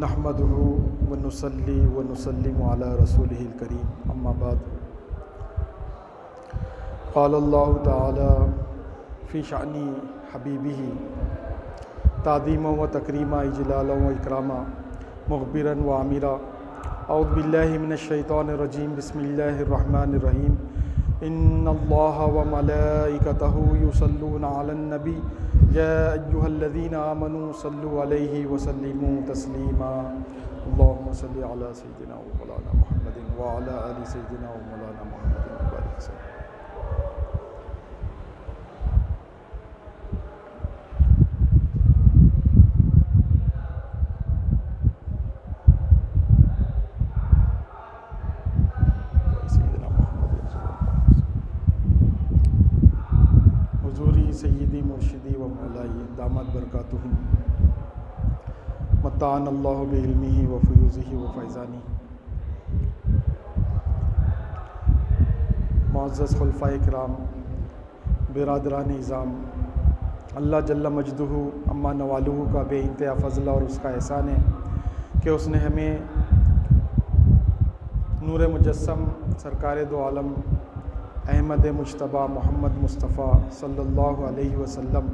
نحمدہ ونصلی ونسلم علی رسولہ الکریم اما بعد قال اللہ تعالی فی شأن حبیبہ تعظیما و تکریما اجلالا و اکراما مغبرا و عامرا اعوذ باللہ من الشیطان الرجیم بسم اللہ الرحمن الرحیم ان اللہ و ملائکتہ یصلون علی النبی یا ایہا الذین آمنوا صلوا علیہ وسلموا تسلیما اللہم صلی علی سیدنا و مولانا محمد وعلی آل سیدنا و مولانا محمد وبارک وسلم۔ سیدی مرشدی و مولائی دامت برکاتہم متعن اللہ بعلمہ و فیوزہ و فیضانی۔ معزز خلفاء کرام، برادران نظام، اللہ جل مجدہ اما نوالہ کا بے انتہا فضل اور اس کا احسان ہے کہ اس نے ہمیں نور مجسم سرکار دو عالم احمد مجتبیٰ محمد مصطفیٰ صلی اللہ علیہ وسلم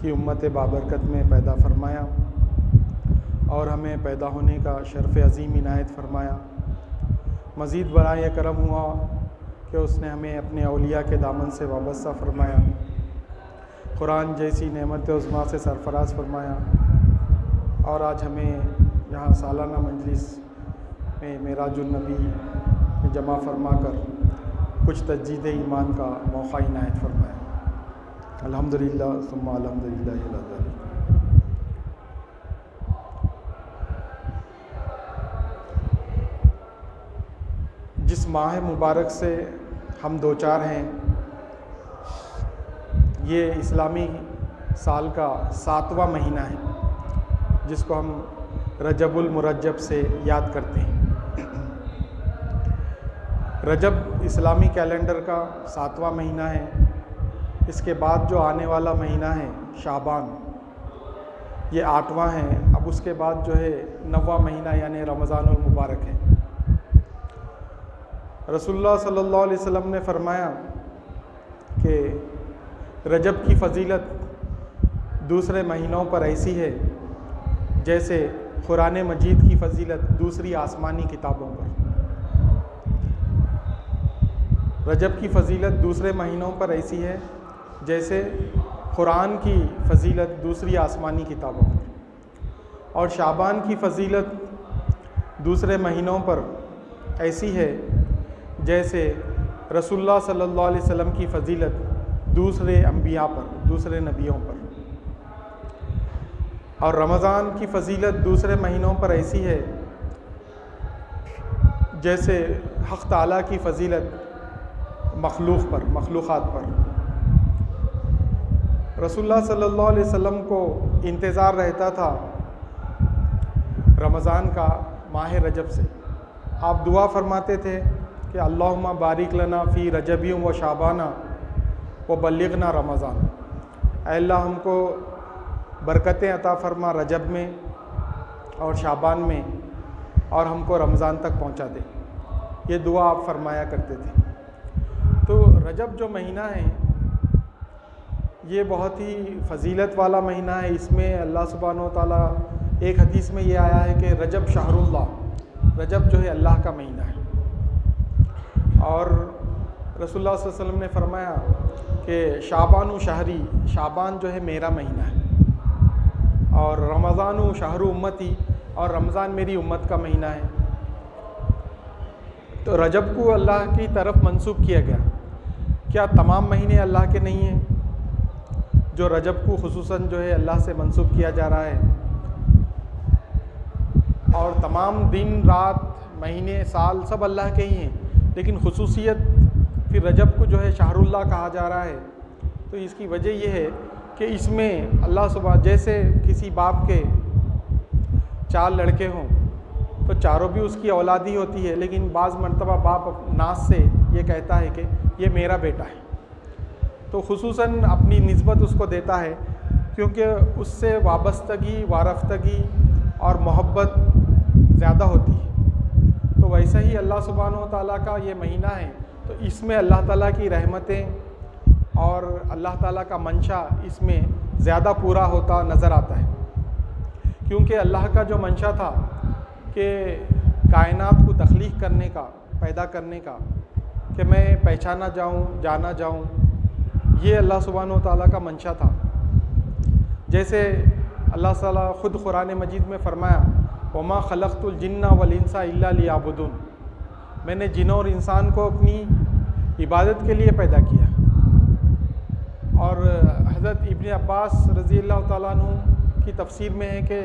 کی امت بابرکت میں پیدا فرمایا اور ہمیں پیدا ہونے کا شرف عظیم عنایت فرمایا۔ مزید برائے یہ کرم ہوا کہ اس نے ہمیں اپنے اولیاء کے دامن سے وابستہ فرمایا، قرآن جیسی نعمت عظمیٰ سے سرفراز فرمایا، اور آج ہمیں یہاں سالانہ مجلس میں معراج النبی میں جمع فرما کر کچھ تجدید ایمان کا موقع عنایت فرمایا۔ الحمدللہ ثم الحمدللہ علی ذالک۔ جس ماہ مبارک سے ہم دوچار ہیں، یہ اسلامی سال کا 7واں مہینہ ہے جس کو ہم رجب المرجب سے یاد کرتے ہیں۔ رجب اسلامی کیلنڈر کا 7واں مہینہ ہے۔ اس کے بعد جو آنے والا مہینہ ہے شعبان، یہ 8واں ہے۔ اب اس کے بعد جو ہے 9واں مہینہ یعنی رمضان المبارک ہے۔ رسول اللہ صلی اللہ علیہ وسلم نے فرمایا کہ رجب کی فضیلت دوسرے مہینوں پر ایسی ہے جیسے قرآن مجید کی فضیلت دوسری آسمانی کتابوں پر۔ رجب کی فضیلت دوسرے مہینوں پر ایسی ہے جیسے قرآن کی فضیلت دوسری آسمانی کتابوں پر، اور شعبان کی فضیلت دوسرے مہینوں پر ایسی ہے جیسے رسول اللہ صلی اللہ علیہ وسلم کی فضیلت دوسرے انبیاء پر، دوسرے نبیوں پر، اور رمضان کی فضیلت دوسرے مہینوں پر ایسی ہے جیسے حق تعالیٰ کی فضیلت مخلوق پر، مخلوقات پر۔ رسول اللہ صلی اللہ علیہ وسلم کو انتظار رہتا تھا رمضان کا، ماہ رجب سے۔ آپ دعا فرماتے تھے کہ اللہم بارک لنا فی رجبی و شعبانہ و بلغنا رمضان۔ اے اللہ ہم کو برکتیں عطا فرما رجب میں اور شعبان میں، اور ہم کو رمضان تک پہنچا دے۔ یہ دعا آپ فرمایا کرتے تھے۔ تو رجب جو مہینہ ہے یہ بہت ہی فضیلت والا مہینہ ہے۔ اس میں اللہ سبحانہ و تعالیٰ، ایک حدیث میں یہ آیا ہے کہ رجب شہر اللہ، رجب جو ہے اللہ کا مہینہ ہے۔ اور رسول اللہ صلی اللہ علیہ وسلم نے فرمایا کہ شعبان و شہری، شعبان جو ہے میرا مہینہ ہے، اور رمضان و شہر امتی، اور رمضان میری امت کا مہینہ ہے۔ تو رجب کو اللہ کی طرف منسوب کیا گیا۔ کیا تمام مہینے اللہ کے نہیں ہیں جو رجب کو خصوصاً جو ہے اللہ سے منسوب کیا جا رہا ہے؟ اور تمام دن رات مہینے سال سب اللہ کے ہی ہیں، لیکن خصوصیت پھر رجب کو جو ہے شہر اللہ کہا جا رہا ہے۔ تو اس کی وجہ یہ ہے کہ اس میں اللہ سبحانہ، جیسے کسی باپ کے 4 لڑکے ہوں تو چاروں بھی اس کی اولاد ہی ہوتی ہے، لیکن بعض مرتبہ باپ ناز سے یہ کہتا ہے کہ یہ میرا بیٹا ہے، تو خصوصاً اپنی نسبت اس کو دیتا ہے، کیونکہ اس سے وابستگی، وارفتگی اور محبت زیادہ ہوتی ہے۔ تو ویسے ہی اللہ سبحانہ و تعالیٰ کا یہ مہینہ ہے، تو اس میں اللہ تعالیٰ کی رحمتیں اور اللہ تعالیٰ کا منشا اس میں زیادہ پورا ہوتا نظر آتا ہے، کیونکہ اللہ کا جو منشا تھا کہ کائنات کو تخلیق کرنے کا، پیدا کرنے کا، کہ میں پہچانا جاؤں، جانا جاؤں، یہ اللہ سبحانہ و تعالیٰ کا منشا تھا۔ جیسے اللہ تعالیٰ خود قرآن مجید میں فرمایا وَمَا خَلَقْتُ الْجِنَّ وَالْإِنسَ إِلَّا لِيَعْبُدُونَ، میں نے جن اور انسان کو اپنی عبادت کے لیے پیدا کیا۔ اور حضرت ابن عباس رضی اللہ تعالیٰ عنہ کی تفسیر میں ہے کہ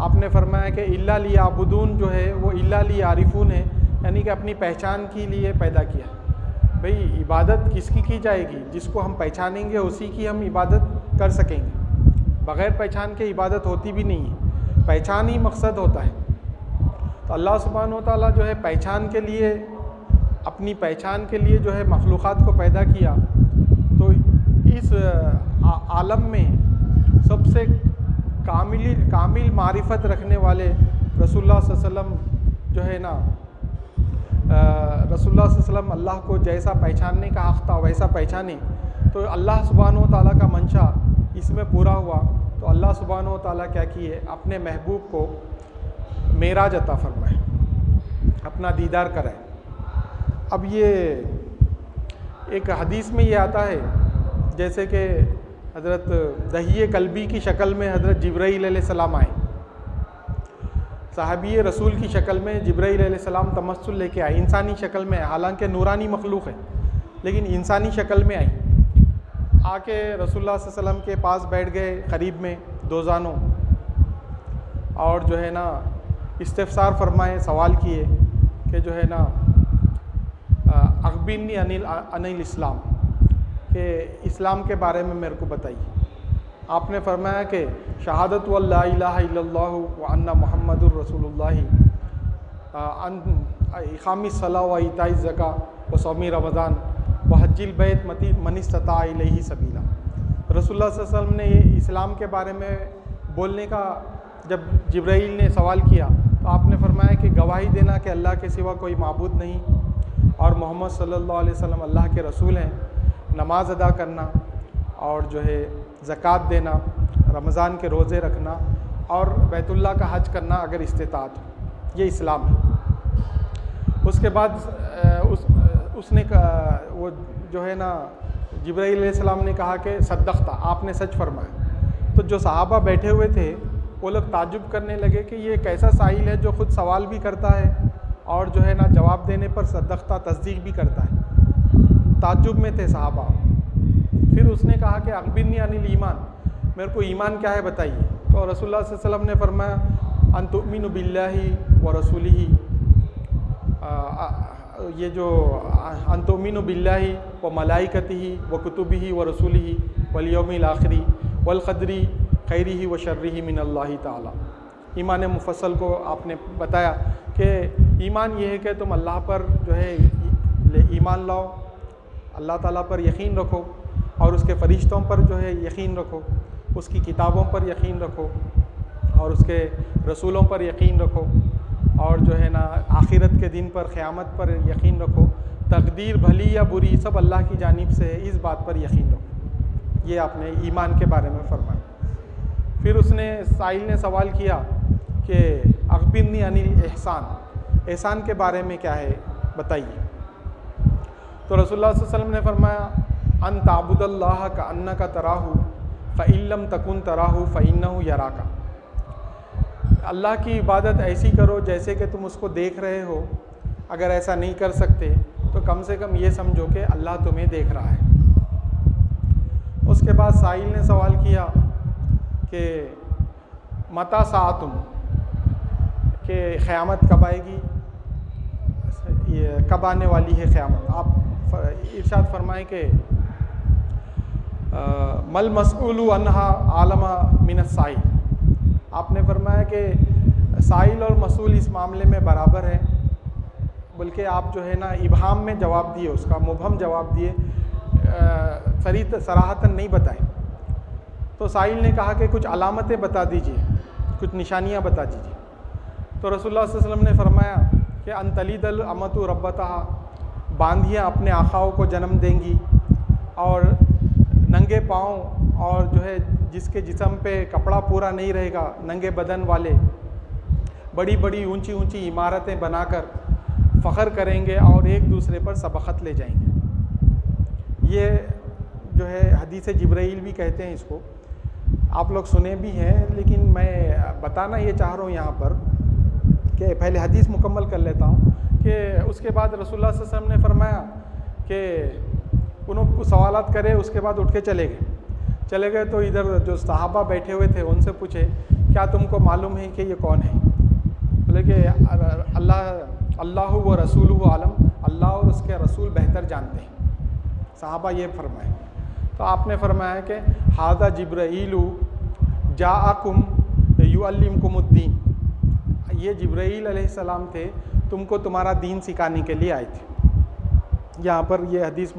آپ نے فرمایا کہ إِلَّا لِيَعْبُدُونَ جو ہے وہ إِلَّا لِيَعْرِفُونَ ہے، یعنی کہ اپنی پہچان کے لیے پیدا کیا۔ بھئی عبادت کس کی جائے گی؟ جس کو ہم پہچانیں گے اسی کی ہم عبادت کر سکیں گے، بغیر پہچان کے عبادت ہوتی بھی نہیں ہے، پہچان ہی مقصد ہوتا ہے۔ تو اللہ سبحانہ و تعالیٰ جو ہے پہچان کے لیے، اپنی پہچان کے لیے جو ہے مخلوقات کو پیدا کیا۔ تو اس عالم میں سب سے کامل معرفت رکھنے والے رسول اللہ صلی اللہ علیہ وسلم جو ہے نا، رسول اللہ صلی اللہ علیہ وسلم اللہ کو جیسا پہچاننے کا حق تھا ویسا پہچانے، تو اللہ سبحانہ و تعالیٰ کا منشا اس میں پورا ہوا۔ تو اللہ سبحانہ و تعالیٰ کیا کیے، اپنے محبوب کو معراج عطا فرمائے، اپنا دیدار کرائے۔ اب یہ ایک حدیث میں یہ آتا ہے جیسے کہ حضرت دہیے قلبی کی شکل میں حضرت جبرائیل علیہ السلام آئے، صحابی رسول کی شکل میں جبرائیل علیہ السلام تمثل لے کے آئے، انسانی شکل میں، حالانکہ نورانی مخلوق ہے لیکن انسانی شکل میں آئی، آ کے رسول اللہ صلی اللہ علیہ وسلم کے پاس بیٹھ گئے قریب میں دو زانوں، اور جو ہے نا استفسار فرمائے، سوال کیے کہ جو ہے نا اخبرنی عن الاسلام، کہ اسلام کے بارے میں میرے کو بتائیے۔ آپ نے فرمایا کہ شہادت واللہ الہ الا اللہ وان محمد الرسول اللہ، اقام الصلاۃ و ایتاء الزکاۃ و صوم رمضان و حج البیت من استطاع الیہ سبیلا۔ رسول اللہ صلی اللہ علیہ وسلم نے اسلام کے بارے میں بولنے کا جب جبرائیل نے سوال کیا تو آپ نے فرمایا کہ گواہی دینا کہ اللہ کے سوا کوئی معبود نہیں اور محمد صلی اللہ علیہ وسلم اللہ کے رسول ہیں، نماز ادا کرنا اور جو ہے زکوٰۃ دینا، رمضان کے روزے رکھنا اور بیت اللہ کا حج کرنا اگر استطاعت ہو، یہ اسلام ہے۔ اس کے بعد اس نے وہ جو ہے نا جبرائیل علیہ السلام نے کہا کہ صدقتا، آپ نے سچ فرمایا۔ تو جو صحابہ بیٹھے ہوئے تھے وہ لوگ تعجب کرنے لگے کہ یہ کیسا سائل ہے جو خود سوال بھی کرتا ہے اور جو ہے نا جواب دینے پر صدقتا تصدیق بھی کرتا ہے، تعجب میں تھے صحابہ۔ پھر اس نے کہا کہ اخبرنی عن الایمان، میرے کو ایمان کیا ہے بتائیے۔ تو رسول اللہ صلی اللہ علیہ وسلم نے فرمایا ان تؤمنوا باللہ ورسولہ، یہ جو ان تؤمنوا باللہ وملائکتہ وکتبہ ورسولہ والیوم الآخر والقدر خیرہ وشرہ من اللہ تعالی۔ ایمان مفصل کو آپ نے بتایا کہ ایمان یہ ہے کہ تم اللہ پر جو ہے ایمان لاؤ، اللہ تعالیٰ پر یقین رکھو اور اس کے فرشتوں پر جو ہے یقین رکھو، اس کی کتابوں پر یقین رکھو اور اس کے رسولوں پر یقین رکھو، اور جو ہے نا آخرت کے دن پر، قیامت پر یقین رکھو، تقدیر بھلی یا بری سب اللہ کی جانب سے ہے، اس بات پر یقین رکھو۔ یہ آپ نے ایمان کے بارے میں فرمایا۔ پھر اس نے سائل نے سوال کیا کہ اخبرنی عن الاحسان، احسان کے بارے میں کیا ہے بتائیے۔ تو رسول اللہ صلی اللہ علیہ وسلم نے فرمایا ان تعبد اللہ کأنک تراہ فإن لم تکن تراہ فإنہ یراک، اللہ کی عبادت ایسی کرو جیسے کہ تم اس کو دیکھ رہے ہو، اگر ایسا نہیں کر سکتے تو کم سے کم یہ سمجھو کہ اللہ تمہیں دیکھ رہا ہے۔ اس کے بعد سائل نے سوال کیا کہ متی ساعۃ، کہ قیامت کب آئے گی، یہ کب آنے والی ہے قیامت۔ آپ ارشاد فرمائیں کہ مل مسئول عنہا عالم من السائل، آپ نے فرمایا کہ سائل اور مسئول اس معاملے میں برابر ہے، بلکہ آپ جو ہے نا ابہام میں جواب دیے، اس کا مبہم جواب دیے، صراحتاً نہیں بتائے۔ تو سائل نے کہا کہ کچھ علامتیں بتا دیجیے کچھ نشانیاں بتا دیجیے۔ تو رسول اللہ صلی اللہ علیہ وسلم نے فرمایا کہ ان تلد الامۃ ربتہا، باندھیاں اپنے آقاؤں کو جنم دیں گی، اور ننگے پاؤں اور جو ہے جس کے جسم پہ کپڑا پورا نہیں رہے گا، ننگے بدن والے بڑی بڑی اونچی اونچی عمارتیں بنا کر فخر کریں گے اور ایک دوسرے پر سبقت لے جائیں گے۔ یہ جو ہے حدیث جبرائیل بھی کہتے ہیں اس کو، آپ لوگ سنے بھی ہیں، لیکن میں بتانا یہ چاہ رہا ہوں یہاں پر کہ پہلے حدیث مکمل کر لیتا ہوں کہ اس کے بعد رسول اللہ صلی اللہ علیہ وسلم نے فرمایا کہ انہوں سوالات کرے، اس کے بعد اٹھ کے چلے گئے تو ادھر جو صحابہ بیٹھے ہوئے تھے ان سے پوچھے کیا تم کو معلوم ہے کہ یہ کون ہے؟ بولے کہ اللہ و رسولہ عالم، اللہ اور اس کے رسول بہتر جانتے ہیں۔ صحابہ یہ فرمائے تو آپ نے فرمایا کہ ھذا جبرائیل جاءکم یعلمکم الدین، یہ جبرائیل علیہ السلام تھے، تم کو تمہارا دین سکھانے کے لیے آئے تھے۔ یہاں پر یہ حدیث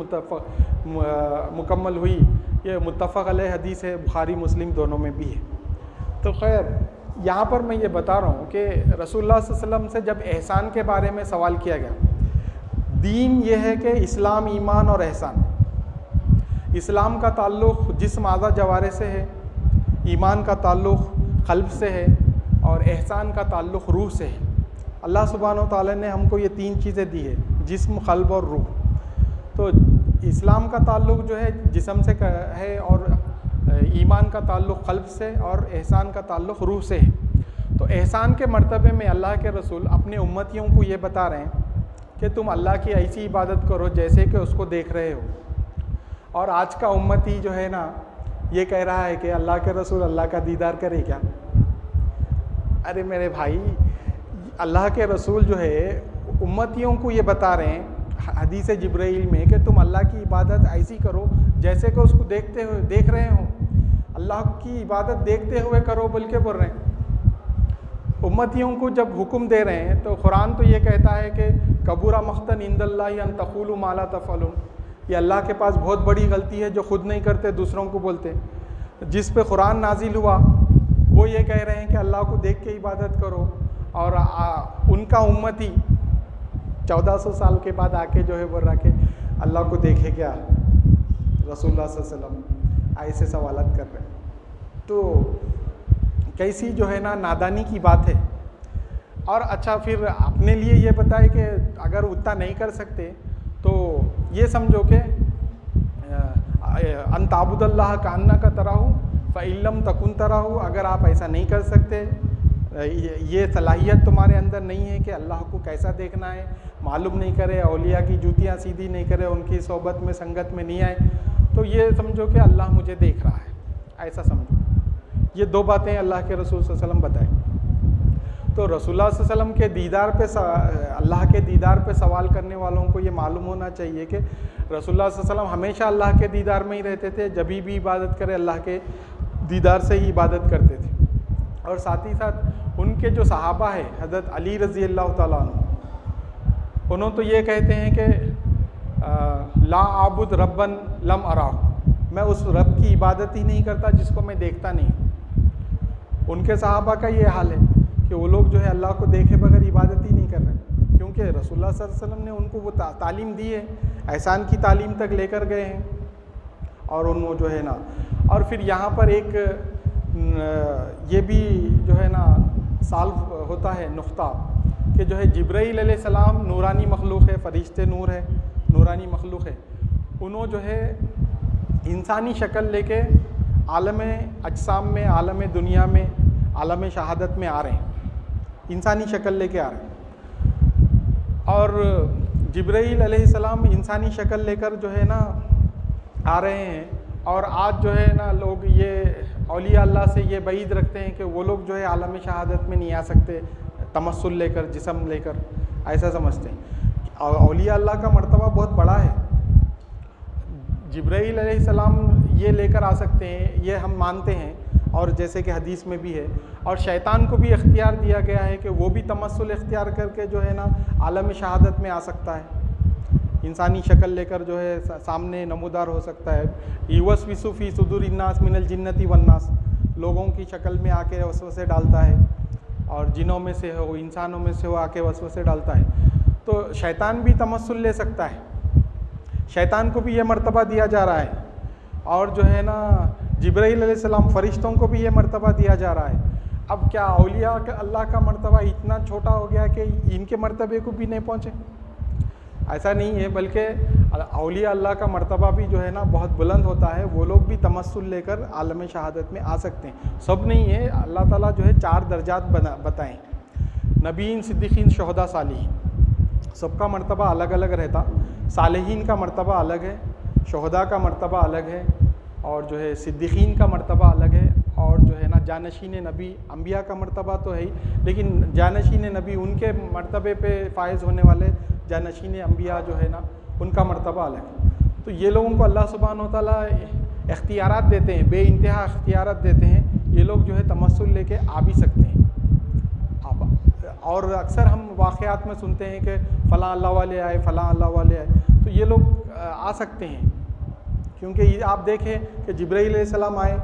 مکمل ہوئی، یہ متفق علیہ حدیث ہے، بخاری مسلم دونوں میں بھی ہے۔ تو خیر یہاں پر میں یہ بتا رہا ہوں کہ رسول اللہ صلی اللہ علیہ وسلم سے جب احسان کے بارے میں سوال کیا گیا، دین یہ ہے کہ اسلام، ایمان اور احسان۔ اسلام کا تعلق جسم اعضاء جوارح سے ہے، ایمان کا تعلق قلب سے ہے، اور احسان کا تعلق روح سے ہے۔ اللہ سبحانہ و تعالیٰ نے ہم کو یہ تین چیزیں دی ہے، جسم، قلب اور روح۔ تو اسلام کا تعلق جو ہے جسم سے ہے، اور ایمان کا تعلق قلب سے، اور احسان کا تعلق روح سے ہے۔ تو احسان کے مرتبے میں اللہ کے رسول اپنے امتیوں کو یہ بتا رہے ہیں کہ تم اللہ کی ایسی عبادت کرو جیسے کہ اس کو دیکھ رہے ہو۔ اور آج کا امتی جو ہے نا یہ کہہ رہا ہے کہ اللہ کے رسول اللہ کا دیدار کرے کیا؟ ارے میرے بھائی، اللہ کے رسول جو ہے امتیوں کو یہ بتا رہے ہیں حدیث جبرائیل میں کہ تم اللہ کی عبادت ایسی کرو جیسے کہ اس کو دیکھ رہے ہو، اللہ کی عبادت دیکھتے ہوئے کرو بول کے بول رہے ہیں۔ امتیوں کو جب حکم دے رہے ہیں تو قرآن تو یہ کہتا ہے کہ کبورا مقتن عند اللہ ان تقولوا ما لا تفعلون، یہ اللہ کے پاس بہت بڑی غلطی ہے جو خود نہیں کرتے دوسروں کو بولتے۔ جس پہ قرآن نازل ہوا وہ یہ کہہ رہے ہیں کہ اللہ کو دیکھ کے عبادت کرو، اور ان کا امتی 1400 سال کے بعد آ کے جو ہے بول رہا کہ اللہ کو دیکھے کیا؟ رسول اللہ صلی اللہ علیہ وسلم ایسے سوالات کر رہے ہیں۔ تو کیسی جو ہے نا نادانی کی بات ہے۔ اور اچھا پھر اپنے لیے یہ بتائے کہ اگر اتنا نہیں کر سکتے تو یہ سمجھو کہ ان تعبد اللہ کانک تراہ فإن لم تکن تراہ، اگر آپ ایسا نہیں کر سکتے، یہ صلاحیت تمہارے اندر نہیں ہے کہ اللہ کو کیسا دیکھنا ہے، معلوم نہیں کرے، اولیاء کی جوتیاں سیدھی نہیں کرے، ان کی صحبت میں سنگت میں نہیں آئے، تو یہ سمجھو کہ اللہ مجھے دیکھ رہا ہے، ایسا سمجھو۔ یہ دو باتیں اللہ کے رسول صلی اللہ علیہ وسلم بتائیں۔ تو رسول اللہ صلی اللہ علیہ وسلم کے دیدار پہ، اللہ کے دیدار پہ سوال کرنے والوں کو یہ معلوم ہونا چاہیے کہ رسول اللہ صلی اللہ علیہ وسلم ہمیشہ اللہ کے دیدار میں ہی رہتے تھے، جبھی بھی عبادت کرے اللہ کے دیدار سے ہی عبادت کرتے تھے۔ اور ساتھ ہی ساتھ ان کے جو صحابہ ہیں حضرت علی رضی اللہ تعالیٰ عنہ، انہوں تو یہ کہتے ہیں کہ لا عابد ربن لم ارا، میں اس رب کی عبادت ہی نہیں کرتا جس کو میں دیکھتا نہیں۔ ان کے صحابہ کا یہ حال ہے کہ وہ لوگ جو ہے اللہ کو دیکھے بغیر عبادت ہی نہیں کر رہے، کیونکہ رسول اللہ صلی اللہ علیہ وسلم نے ان کو وہ تعلیم دی ہے، احسان کی تعلیم تک لے کر گئے ہیں۔ اور ان وہ جو ہے نا، اور پھر یہاں پر ایک یہ بھی جو ہے نا سالف ہوتا ہے نقطہ کہ جو ہے جبرائیل علیہ السلام نورانی مخلوق ہے، فرشتے نور ہے، نورانی مخلوق ہے، انہوں جو ہے انسانی شکل لے کے عالم اجسام میں، عالم دنیا میں، عالم شہادت میں آ رہے ہیں، انسانی شکل لے کے آ رہے ہیں۔ اور جبرائیل علیہ السلام انسانی شکل لے کر جو ہے نا آ رہے ہیں، اور آج جو ہے نا لوگ یہ اولیاء اللہ سے یہ بعید رکھتے ہیں کہ وہ لوگ جو ہے عالم شہادت میں نہیں آ سکتے تمثل لے کر، جسم لے کر، ایسا سمجھتے ہیں۔ اولیاء اللہ کا مرتبہ بہت بڑا ہے، جبرائیل علیہ السلام یہ لے کر آ سکتے ہیں، یہ ہم مانتے ہیں، اور جیسے کہ حدیث میں بھی ہے، اور شیطان کو بھی اختیار دیا گیا ہے کہ وہ بھی تمثل اختیار کر کے جو ہے نا عالم شہادت میں آ سکتا ہے، انسانی شکل لے کر جو ہے سامنے نمودار ہو سکتا ہے۔ یوسوس فی صدور الناس من الجنۃ والناس، لوگوں کی شکل میں آ کے وسوسے ڈالتا ہے، اور جنوں میں سے ہو، انسانوں میں سے ہو آ کے وسوسے ڈالتا ہے، تو شیطان بھی تمثل لے سکتا ہے، شیطان کو بھی یہ مرتبہ دیا جا رہا ہے، اور جو ہے نا جبرائیل علیہ السلام فرشتوں کو بھی یہ مرتبہ دیا جا رہا ہے۔ اب کیا اولیاء اللہ کا مرتبہ اتنا چھوٹا ہو گیا کہ ان کے مرتبے کو بھی نہیں پہنچے؟ ایسا نہیں ہے، بلکہ اولیاء اللہ کا مرتبہ بھی جو ہے نا بہت بلند ہوتا ہے، وہ لوگ بھی تمثل لے کر عالم شہادت میں آ سکتے ہیں، سب نہیں ہے۔ اللہ تعالیٰ جو ہے 4 درجات بتائیں، نبیین، صدیقین، شہداء، صالحین، سب کا مرتبہ الگ الگ رہتا۔ صالحین کا مرتبہ الگ ہے، شہداء کا مرتبہ الگ ہے، اور جو ہے صدیقین کا مرتبہ الگ ہے، اور جو ہے نا جانشین نبی، انبیاء کا مرتبہ تو ہے ہی، لیکن جانشین نبی، ان کے مرتبے پہ فائز ہونے والے جانشین انبیاء جو ہے نا ان کا مرتبہ الگ ہے۔ تو یہ لوگوں کو اللہ سبحانہ و تعالیٰ اختیارات دیتے ہیں، بے انتہا اختیارات دیتے ہیں، یہ لوگ جو ہے تمثل لے کے آ بھی سکتے ہیں۔ اور اکثر ہم واقعات میں سنتے ہیں کہ فلاں اللہ والے آئے، فلاں اللہ والے آئے، تو یہ لوگ آ سکتے ہیں، کیونکہ یہ آپ دیکھیں کہ جبرائیل علیہ السلام آئے،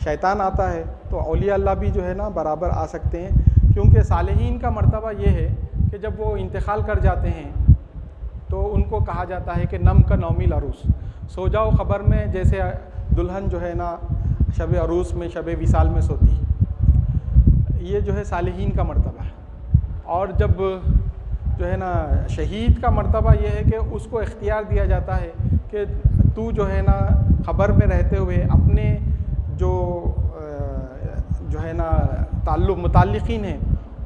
شیطان آتا ہے، تو اولیاء اللہ بھی جو ہے نا برابر آ سکتے ہیں، کیونکہ صالحین کا مرتبہ یہ ہے کہ جب وہ انتقال کر جاتے ہیں تو ان کو کہا جاتا ہے کہ نم کا نومی العروس، سو جاؤ خبر میں، جیسے دلہن جو ہے نا شب عروس میں، شب وصال میں سوتی ہے، یہ جو ہے صالحین کا مرتبہ ہے۔ اور جب جو ہے نا شہید کا مرتبہ یہ ہے کہ اس کو اختیار دیا جاتا ہے کہ تو جو ہے نا خبر میں رہتے ہوئے اپنے جو ہے نا متعلقین ہیں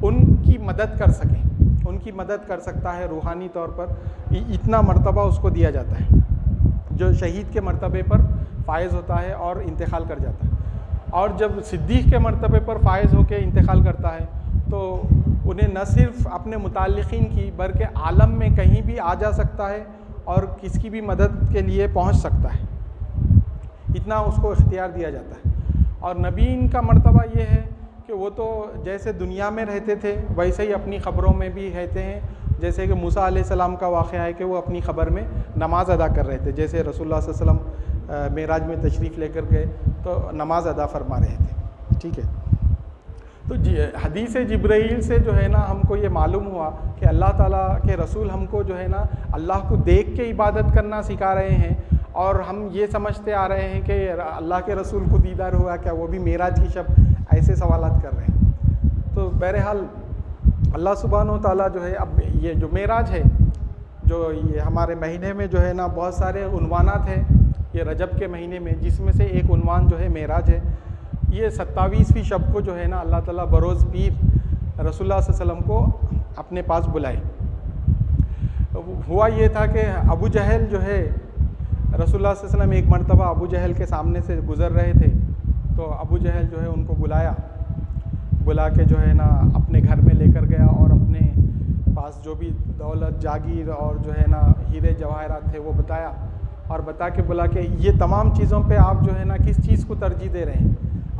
ان کی مدد کر سکیں، ان کی مدد کر سکتا ہے روحانی طور پر، اتنا مرتبہ اس کو دیا جاتا ہے جو شہید کے مرتبے پر فائز ہوتا ہے اور انتقال کر جاتا ہے۔ اور جب صدیق کے مرتبے پر فائز ہو کے انتقال کرتا ہے تو انہیں نہ صرف اپنے متعلقین کی بلکہ عالم میں کہیں بھی آ جا سکتا ہے اور کس کی بھی مدد کے لیے پہنچ سکتا ہے، اتنا اس کو اختیار دیا جاتا ہے۔ اور نبیین کا مرتبہ یہ ہے کہ وہ تو جیسے دنیا میں رہتے تھے ویسے ہی اپنی خبروں میں بھی رہتے ہیں، جیسے کہ موسیٰ علیہ السلام کا واقعہ ہے کہ وہ اپنی خبر میں نماز ادا کر رہے تھے، جیسے رسول اللہ صلی اللہ علیہ وسلم معراج میں تشریف لے کر گئے تو نماز ادا فرما رہے تھے، ٹھیک ہے۔ تو حدیث جبرائیل سے جو ہے نا ہم کو یہ معلوم ہوا کہ اللہ تعالیٰ کے رسول ہم کو جو ہے نا اللہ کو دیکھ کے عبادت کرنا سکھا رہے ہیں، اور ہم یہ سمجھتے آ رہے ہیں کہ اللہ کے رسول کو دیدار ہوا کیا، وہ بھی معراج کی شب، ایسے سوالات کر رہے ہیں۔ تو بہرحال اللہ سبحانہ و تعالیٰ جو ہے، اب یہ جو معراج ہے، جو یہ ہمارے مہینے میں جو ہے نا بہت سارے عنوانات ہیں، یہ رجب کے مہینے میں، جس میں سے ایک عنوان جو ہے معراج ہے۔ یہ 27ویں شب کو جو ہے نا اللہ تعالیٰ بروز پیر رسول اللہ صلی اللہ علیہ وسلم کو اپنے پاس بلائے۔ ہوا یہ تھا کہ ابو جہل جو ہے، رسول اللہ صلی اللہ علیہ وسلم ایک مرتبہ ابو جہل کے سامنے سے گزر رہے تھے، تو ابو جہل جو ہے ان کو بلا کے جو ہے نا اپنے گھر میں لے کر گیا، اور اپنے پاس جو بھی دولت، جاگیر اور جو ہے نا ہیرے جواہرات تھے وہ بتایا، اور بتا کے بولا کہ یہ تمام چیزوں پہ آپ جو ہے نا کس چیز کو ترجیح دے رہے ہیں،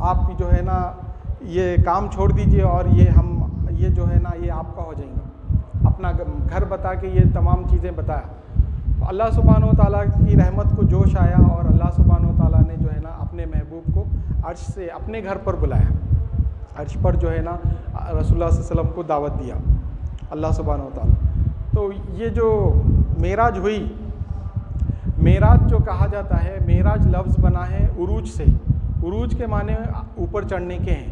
آپ جو ہے نا یہ کام چھوڑ دیجئے، اور یہ جو ہے نا یہ آپ کا ہو جائیں گا، اپنا گھر بتا کے یہ تمام چیزیں بتایا۔ تو اللہ سبحانہ و تعالیٰ کی رحمت کو جوش آیا، اور اللہ سبحانہ و تعالیٰ نے جو ہے نا اپنے محبوب کو عرش سے اپنے گھر پر بلایا، عرش پر جو ہے نا رسول اللہ صلی اللہ علیہ وسلم کو دعوت دیا اللہ سبحانہ و تعالیٰ۔ تو یہ جو معراج ہوئی، معراج جو کہا جاتا ہے، معراج لفظ بنا ہے عروج سے، عروج کے معنی اوپر چڑھنے کے ہیں۔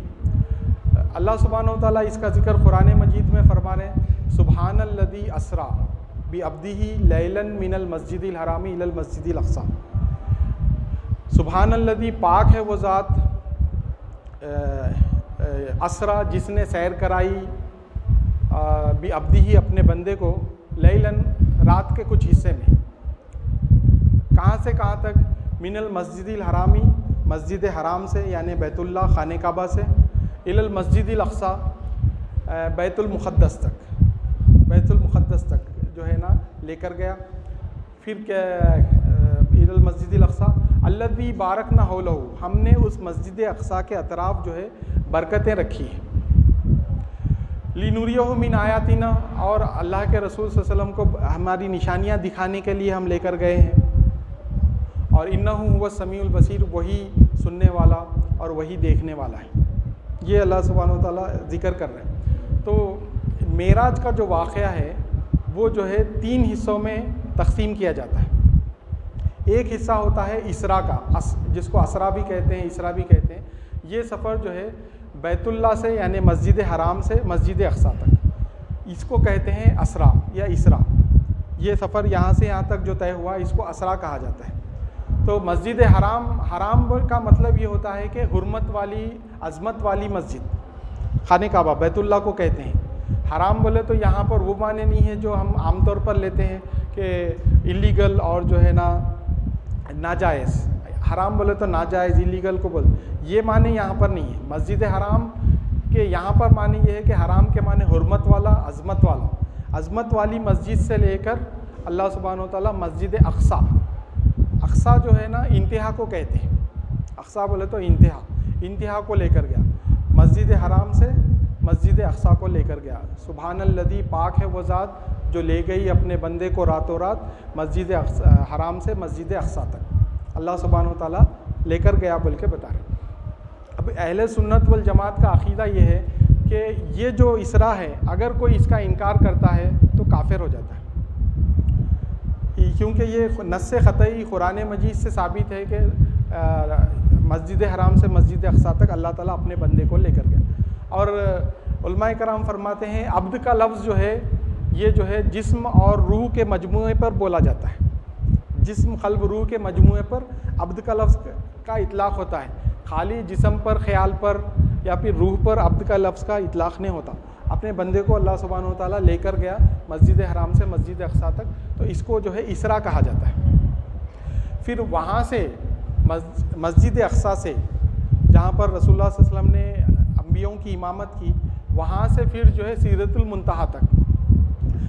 اللہ سبحانہ و تعالیٰ اس کا ذکر قرآن مجید میں فرما رہے ہیں، سبحان الذی اسریٰ بعبدہ لیلا من المسجد الحرام الی المسجد الاقصی۔ سبحان الذی، پاک ہے وہ ذات، اسریٰ، جس نے سیر کرائی، بعبدہ، اپنے بندے کو، لیلاً، رات کے کچھ حصے میں، کہاں سے کہاں تک، من المسجد الحرامی، مسجد حرام سے یعنی بیت اللہ، خانہ کعبہ سے، الی المسجد الاقصی، بیت المقدس تک جو ہے نا لے کر گیا۔ پھر کیا، الی المسجد الاقصی الذی بارکنا حولہ، ہم نے اس مسجد اقصی کے اطراف جو ہے برکتیں رکھی ہیں، لنریہ من آیاتنا، اور اللہ کے رسول صلی اللہ علیہ وسلم کو ہماری نشانیاں دکھانے کے لیے ہم لے کر گئے ہیں، اور انہ هو السمیع البصیر، وہی سننے والا اور وہی دیکھنے والا ہے. یہ اللہ سبحانہ و تعالیٰ ذکر کر رہے ہیں. تو معراج کا جو واقعہ ہے وہ جو ہے 3 حصوں میں تقسیم کیا جاتا ہے. ایک حصہ ہوتا ہے اسراء کا، جس کو اسراء بھی کہتے ہیں، اسراء بھی کہتے ہیں. یہ سفر جو ہے بیت اللہ سے یعنی مسجد حرام سے مسجد اقصیٰ تک، اس کو کہتے ہیں اسراء یا اسراء. یہ سفر یہاں سے یہاں تک جو طے ہوا اس کو اسراء کہا جاتا ہے. تو مسجد حرام کا مطلب یہ ہوتا ہے کہ حرمت والی، عظمت والی مسجد، خانہ کعبہ بیت اللہ کو کہتے ہیں. حرام بولے تو یہاں پر وہ معنی نہیں ہے جو ہم عام طور پر لیتے ہیں کہ اللیگل اور جو ہے نا ناجائز. حرام بولے تو ناجائز، اللیگل کو بول، یہ معنی یہاں پر نہیں ہے. مسجد حرام کے یہاں پر معنی یہ ہے کہ حرام کے معنی حرمت والا، عظمت والا. عظمت والی مسجد سے لے کر اللہ سبحانہ و تعالیٰ مسجد اقصیٰ، اقصیٰ جو ہے نا انتہا کو کہتے ہیں. اقصیٰ بولے تو انتہا کو لے کر گیا. مسجد حرام سے مسجد اقصیٰ کو لے کر گیا. سبحان الذی، پاک ہے وہ ذات جو لے گئی اپنے بندے کو راتوں رات مسجد حرام سے مسجد اقصیٰ تک. اللہ سبحانہ و تعالیٰ لے کر گیا بول کے بتا رہے. اب اہل سنت والجماعت کا عقیدہ یہ ہے کہ یہ جو اسراء ہے اگر کوئی اس کا انکار کرتا ہے تو کافر ہو جاتا ہے، کیونکہ یہ نص قطعی قرآن مجید سے ثابت ہے کہ مسجد حرام سے مسجد اقصیٰ تک اللہ تعالیٰ اپنے بندے کو لے کر گیا. اور علماء کرام فرماتے ہیں عبد کا لفظ جو ہے یہ جو ہے جسم اور روح کے مجموعے پر بولا جاتا ہے. جسم، قلب، روح کے مجموعے پر عبد کا لفظ کا اطلاق ہوتا ہے. خالی جسم پر، خیال پر یا پھر روح پر عبد کا لفظ کا اطلاق نہیں ہوتا. اپنے بندے کو اللہ سبحانہ و تعالیٰ لے کر گیا مسجد حرام سے مسجد اقصیٰ تک، تو اس کو جو ہے اسراء کہا جاتا ہے. پھر وہاں سے مسجد اقصیٰ سے جہاں پر رسول اللہ صلی اللہ علیہ وسلم نے انبیاءوں کی امامت کی، وہاں سے پھر جو ہے سدرۃ المنتہا تک،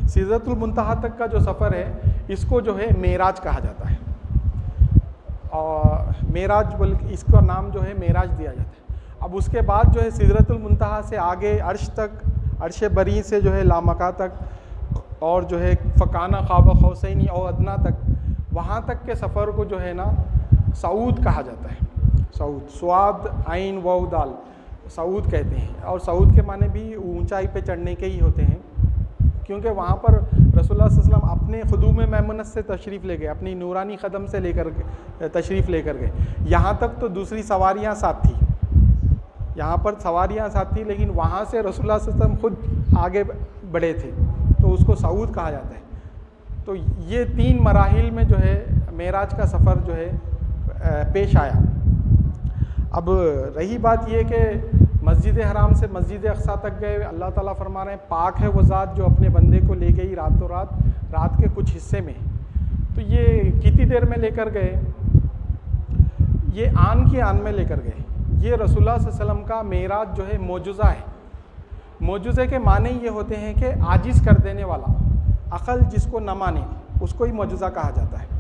سدرۃ المنتہا تک کا جو سفر ہے اس کو جو ہے معراج کہا جاتا ہے. اور معراج بلکہ اس کا نام جو ہے معراج دیا جاتا ہے. اب اس کے بعد جو ہے سدرۃ المنتہا سے آگے عرش تک، عرش بری سے جو ہے لامکہ تک، اور جو ہے فکانہ قاب قوسین او ادنیٰ تک، وہاں تک کے سفر کو جو ہے نا صعود کہا جاتا ہے. صعود، صاد عین واو دال، صعود کہتے ہیں. اور صعود کے معنی بھی اونچائی پہ چڑھنے کے ہی ہوتے ہیں، کیونکہ وہاں پر رسول اللہ صلی اللہ علیہ وسلم اپنے خدوم میمنت سے تشریف لے گئے، اپنی نورانی قدم سے لے کر تشریف لے کر گئے. یہاں تک تو دوسری سواریاں ساتھ تھی، یہاں پر سواریاں ساتھ تھی، لیکن وہاں سے رسول اللہ صلی اللہ علیہ وسلم خود آگے بڑھے تھے، تو اس کو صعود کہا جاتا ہے. تو یہ 3 مراحل میں جو ہے معراج کا سفر جو ہے پیش آیا. اب رہی بات یہ کہ مسجد حرام سے مسجد اقصیٰ تک گئے. اللہ تعالیٰ فرما رہے ہیں پاک ہے وہ ذات جو اپنے بندے کو لے گئی راتوں رات کے کچھ حصے میں. تو یہ کتنی دیر میں لے کر گئے؟ یہ آن کی آن میں لے کر گئے. یہ رسول اللہ صلی اللہ علیہ وسلم کا معراج جو ہے معجزہ ہے. معجزے کے معنی یہ ہوتے ہیں کہ عاجز کر دینے والا. عقل جس کو نہ مانے اس کو ہی معجزہ کہا جاتا ہے.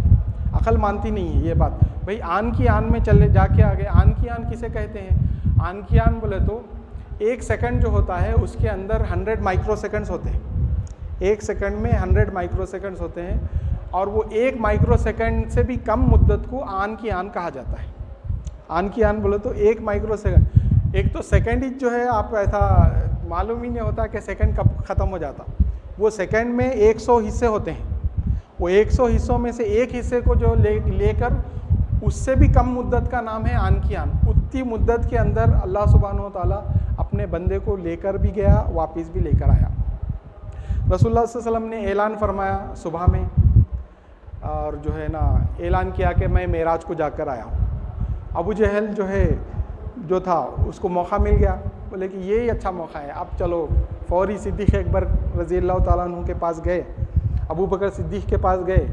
عقل مانتی نہیں ہے یہ بات. بھئی آن کی آن میں چلے جا کے آگے. آن کی آن کسے کہتے ہیں؟ آن کی آن بولے تو 1 سیکنڈ جو ہوتا ہے اس کے اندر 100 مائکرو سیکنڈز ہوتے ہیں. 1 سیکنڈ میں 100 مائکرو سیکنڈز ہوتے ہیں، اور وہ 1 مائکرو سیکنڈ سے بھی کم مدت کو آن کی آن کہا جاتا ہے. آن کی آن بولے تو 1 مائکرو سیکنڈ. ایک تو سیکنڈ ہی جو ہے آپ ایسا معلوم ہی نہیں ہوتا کہ سیکنڈ کب ختم ہو جاتا. وہ سیکنڈ میں 100 حصے ہوتے ہیں. وہ 100 حصوں میں سے ایک حصے کو جو لے کر اس سے بھی کم مدت کا نام ہے آن کی آن. اتنی مدت کے اندر اللہ سبحانہ و تعالیٰ اپنے بندے کو لے کر بھی گیا، واپس بھی لے کر آیا. رسول اللہ صلی اللہ علیہ وسلم نے اعلان فرمایا صبح میں، اور جو ہے نا اعلان کیا کہ میں معراج کو جا کر آیا ہوں. ابو جہل جو تھا اس کو موقع مل گیا، بولے کہ یہی اچھا موقع ہے، اب چلو. فوری صدیق اکبر رضی اللہ تعالیٰ عنہ کے پاس گئے، ابو بکر صدیق کے پاس گئے.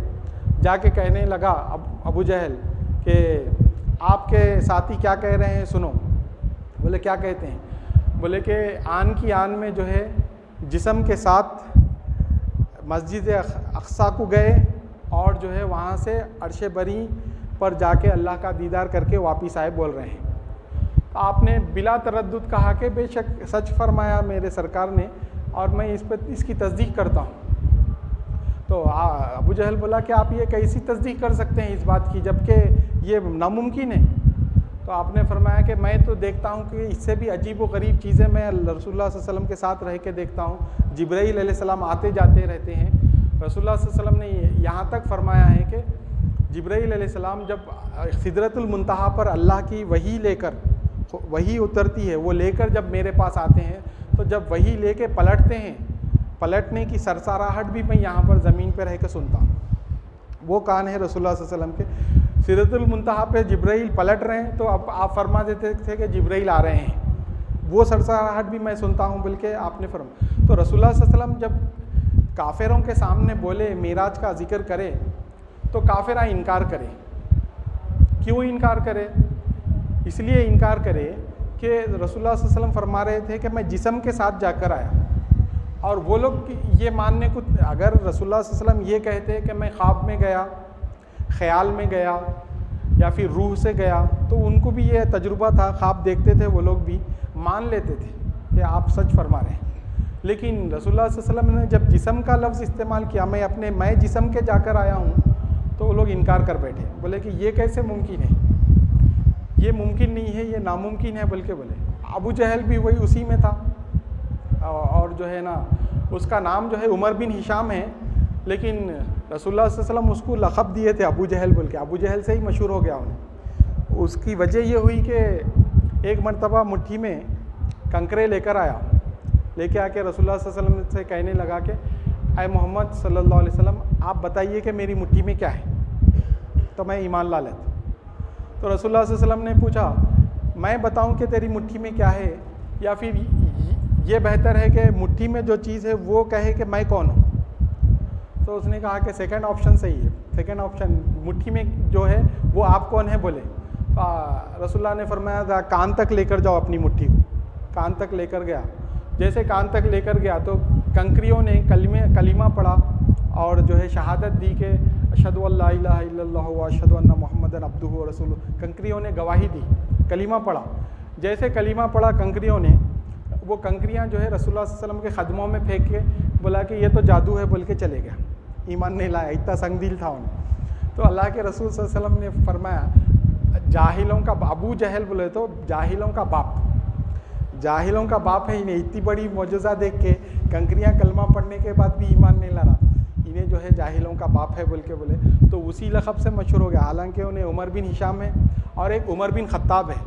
جا کے کہنے لگا ابو جہل کہ آپ کے ساتھی کیا کہہ رہے ہیں سنو. بولے کیا کہتے ہیں؟ بولے کہ آن کی آن میں جو ہے جسم کے ساتھ مسجد اقصیٰ کو گئے، اور جو ہے وہاں سے عرش بری پر جا کے اللہ کا دیدار کر کے واپس آئے بول رہے ہیں. آپ نے بلا تردد کہا کہ بے شک سچ فرمایا میرے سرکار نے، اور میں اس کی تصدیق کرتا ہوں. تو ابو جہل بولا کہ آپ یہ کیسی تصدیق کر سکتے ہیں اس بات کی جبکہ یہ ناممکن ہے. تو آپ نے فرمایا کہ میں تو دیکھتا ہوں کہ اس سے بھی عجیب و غریب چیزیں میں رسول اللہ صلی اللہ علیہ وسلم کے ساتھ رہ کے دیکھتا ہوں۔ جبرائیل علیہ السلام آتے جاتے رہتے ہیں۔ رسول اللہ صلی اللہ علیہ وسلم نے یہاں تک فرمایا ہے کہ جبرائیل علیہ السلام جب سدرۃ المنتہا پر اللہ کی وحی لے کر، وحی اترتی ہے، وہ لے کر جب میرے پاس آتے ہیں تو جب وحی لے کے پلٹتے ہیں، پلٹنے کی سرسراہٹ بھی میں یہاں پر زمین پہ رہ کے سنتا ہوں۔ وہ کان ہے رسول اللہ صلی اللہ علیہ وسلم کے۔ سدرۃ المنتہا پہ جبرائیل پلٹ رہے ہیں تو اب آپ فرما دیتے تھے کہ جبرائیل آ رہے ہیں، وہ سرسراہٹ بھی میں سنتا ہوں، بلکہ آپ نے فرمایا۔ تو رسول اللہ صلی اللہ علیہ وسلم جب کافروں کے سامنے بولے، معراج کا ذکر کرے، تو کافرہ انکار کرے۔ کیوں انکار کرے؟ اس لیے انکار کرے کہ رسول اللہ صلی اللہ علیہ وسلم فرما رہے تھے کہ میں جسم کے ساتھ جا کر آیا، اور وہ لوگ یہ ماننے کو، اگر رسول اللہ صلی اللہ علیہ وسلم یہ کہتے کہ میں خواب میں گیا، خیال میں گیا، یا پھر روح سے گیا، تو ان کو بھی یہ تجربہ تھا، خواب دیکھتے تھے، وہ لوگ بھی مان لیتے تھے کہ آپ سچ فرما رہے ہیں۔ لیکن رسول اللہ صلی اللہ علیہ وسلم نے جب جسم کا لفظ استعمال کیا، میں جسم کے جا کر آیا ہوں، تو وہ لوگ انکار کر بیٹھے، بولے کہ یہ کیسے ممکن ہے، یہ ممکن نہیں ہے، یہ ناممکن ہے، بلکہ بولے ابو جہل بھی وہی اسی میں تھا، اور جو ہے نا اس کا نام جو ہے عمر بن ہشام ہے، لیکن رسول اللہ صلی اللہ علیہ وسلم اس کو لقب دیے تھے ابو جہل بول کے، ابو جہل سے ہی مشہور ہو گیا انہیں۔ اس کی وجہ یہ ہوئی کہ ایک مرتبہ مٹھی میں کنکرے لے کر آیا، لے کے آ کے رسول اللہ صلی اللہ علیہ وسلم سے کہنے لگا کہ اے محمد صلی اللہ علیہ وسلم، آپ بتائیے کہ میری مٹھی میں کیا ہے تو میں ایمان لا لیتا۔ تو رسول اللہ صلی اللہ علیہ وسلم نے پوچھا، میں بتاؤں کہ تیری مٹھی میں کیا ہے، یا پھر یہ بہتر ہے کہ مٹھی میں جو چیز ہے وہ کہے کہ میں کون ہوں؟ تو اس نے کہا کہ سیکنڈ آپشن صحیح ہے، سیکنڈ آپشن مٹھی میں جو ہے وہ آپ کون ہے بولے۔ تو رسول اللہ نے فرمایا تھا کان تک لے کر جاؤ اپنی مٹھی کو۔ کان تک لے کر گیا، جیسے کان تک لے کر گیا تو کنکریوں نے کلمہ پڑھا اور جو ہے شہادت دی کہ اشہد ان لا الہ الا اللہ و اشہد ان محمد عبدہ و رسولہ۔ کنکریوں نے گواہی دی، کلمہ پڑھا۔ جیسے کلمہ پڑھا کنکریوں نے، وہ کنکریاں جو ہے رسول اللہ صلی اللہ علیہ وسلم کے قدموں میں پھینک کے بولا کہ یہ تو جادو ہے بول کے چلے گیا، ایمان نہیں لایا، اتنا سنگ دل تھا انہیں۔ تو اللہ کے رسول صلی اللہ علیہ وسلم نے فرمایا جاہلوں کا ابو جہل بولے تو جاہلوں کا باپ، جاہلوں کا باپ ہے، انہیں اتنی بڑی معجزہ دیکھ کے کنکریاں کلمہ پڑھنے کے بعد بھی ایمان نہیں لا رہا، انہیں جو ہے جاہلوں کا باپ ہے بول کے بولے، تو اسی لقب سے مشہور ہو گیا۔ حالانکہ انہیں عمر بن ہشام ہے اور ایک عمر بن خطاب ہے،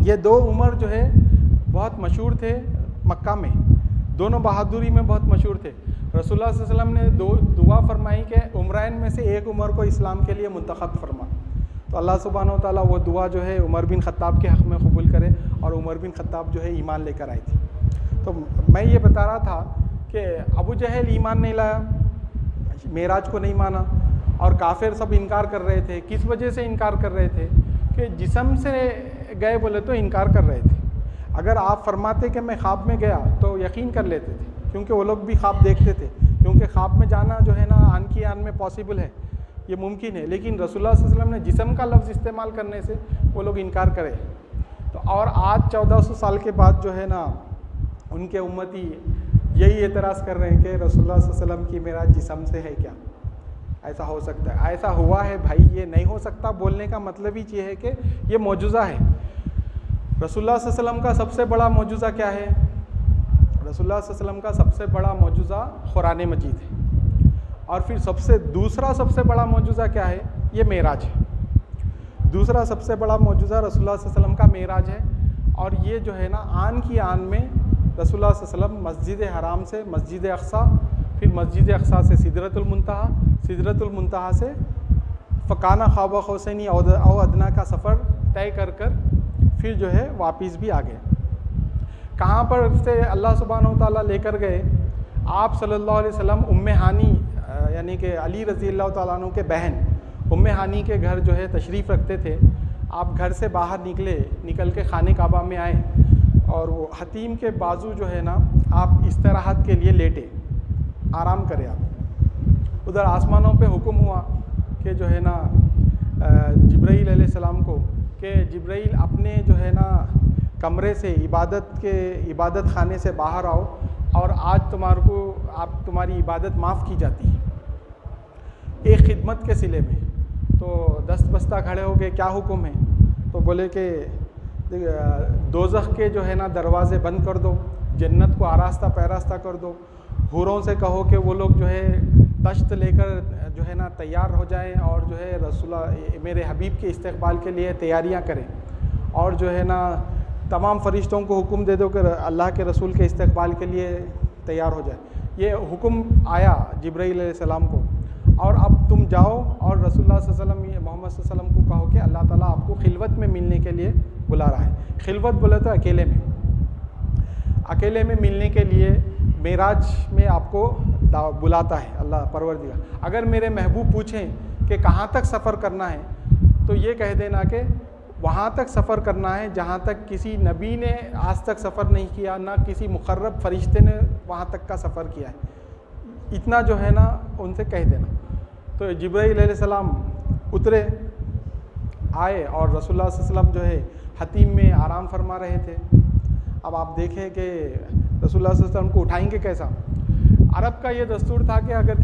یہ دو عمر جو ہے بہت مشہور تھے مکہ میں، دونوں بہادری میں بہت مشہور تھے۔ رسول اللہ صلی اللہ علیہ وسلم نے دعا فرمائی کہ عمرین میں سے ایک عمر کو اسلام کے لیے منتخب فرما، تو اللہ سبحانہ و تعالیٰ وہ دعا جو ہے عمر بن خطاب کے حق میں قبول کرے، اور عمر بن خطاب جو ہے ایمان لے کر آئی تھی۔ تو میں یہ بتا رہا تھا کہ ابو جہل ایمان نہیں لایا، معراج کو نہیں مانا، اور کافر سب انکار کر رہے تھے۔ کس وجہ سے انکار کر رہے تھے؟ کہ جسم سے گئے بولے تو انکار کر رہے تھے۔ اگر آپ فرماتے کہ میں خواب میں گیا تو یقین کر لیتے تھے، کیونکہ وہ لوگ بھی خواب دیکھتے تھے، کیونکہ خواب میں جانا جو ہے نا آن کی آن میں پاسبل ہے، یہ ممکن ہے۔ لیکن رسول اللہ صلی اللہ علیہ وسلم نے جسم کا لفظ استعمال کرنے سے وہ لوگ انکار کرے۔ تو اور آج 1400 سال کے بعد جو ہے نا ان کے امتی یہی اعتراض کر رہے ہیں کہ رسول اللہ صلی اللہ علیہ وسلم کی معراج جسم سے ہے کیا؟ ایسا ہو سکتا ہے؟ ایسا ہوا ہے بھائی، یہ نہیں ہو سکتا بولنے کا مطلب ہی یہ ہے کہ یہ معجزہ ہے۔ رسول اللہ صلی اللہ علیہ وسلم کا سب سے بڑا معجزہ کیا ہے؟ رسول اللہ صلی اللہ علیہ وسلم کا سب سے بڑا معجزہ قرآن مجید ہے، اور پھر دوسرا سب سے بڑا معجزہ کیا ہے؟ یہ معراج ہے۔ دوسرا سب سے بڑا معجزہ رسول اللہ صلی اللہ علیہ وسلم کا معراج ہے، اور یہ جو ہے نا آن کی آن میں رسول اللہ صلی اللہ علیہ وسلم مسجد حرام سے مسجد اقصیٰ، پھر مسجد اقصیٰ سے سدرۃ المنتہا، سدرۃ المنتہا سے فکانہ خواب قوسین او ادنیٰ کا سفر طے کر پھر جو ہے واپس بھی آ گئے۔ کہاں پر سے اللہ سبحانہ و تعالیٰ لے کر گئے؟ آپ صلی اللہ علیہ وسلم ام ہانی یعنی کہ علی رضی اللہ تعالیٰ عنہ کے بہن ام ہانی کے گھر جو ہے تشریف رکھتے تھے۔ آپ گھر سے باہر نکل کے خانہ کعبہ میں آئے، اور وہ حتیم کے بازو جو ہے نا آپ استراحت کے لیے لیٹے، آرام کرے آپ۔ ادھر آسمانوں پہ حکم ہوا کہ جو ہے نا جبرائیل علیہ السلام کو کہ جبرائیل اپنے جو ہے نا کمرے سے عبادت خانے سے باہر آؤ، اور آج تمہاری عبادت معاف کی جاتی ہے ایک خدمت کے صلے میں۔ تو دست بستہ کھڑے ہو گئے، کیا حکم ہے؟ تو بولے کہ دوزخ کے جو ہے نا دروازے بند کر دو، جنت کو آراستہ پیراستہ کر دو، حوروں سے کہو کہ وہ لوگ جو ہے تشت لے کر جو ہے نا تیار ہو جائیں اور جو ہے رسول اللہ میرے حبیب کے استقبال کے لیے تیاریاں کریں، اور جو ہے نا تمام فرشتوں کو حکم دے دو کہ اللہ کے رسول کے استقبال کے لیے تیار ہو جائے۔ یہ حکم آیا جبرائیل علیہ السلام کو، اور اب تم جاؤ اور رسول اللہ صلی اللہ علیہ وسلم محمد صلی اللہ علیہ وسلم کو کہو کہ اللہ تعالیٰ آپ کو خلوت میں ملنے کے لیے بلا رہا ہے۔ خلوت بولے تو اکیلے میں ملنے کے لیے معراج میں آپ کو بلاتا ہے اللہ پروردگار۔ اگر میرے محبوب پوچھیں کہ کہاں تک سفر کرنا ہے تو یہ کہہ دینا کہ وہاں تک سفر کرنا ہے جہاں تک کسی نبی نے آج تک سفر نہیں کیا، نہ کسی مقرب فرشتے نے وہاں تک کا سفر کیا ہے، اتنا جو ہے نا ان سے کہہ دینا۔ تو جبرائیل علیہ السلام اترے، آئے، اور رسول اللہ صلی اللہ علیہ وسلم جو ہے حتیم میں آرام فرما رہے تھے۔ اب آپ دیکھیں کہ رسول اللہ صلی اللہ علیہ وسلم کو اٹھائیں گے کیسا؟ عرب کا یہ دستور تھا کہ اگر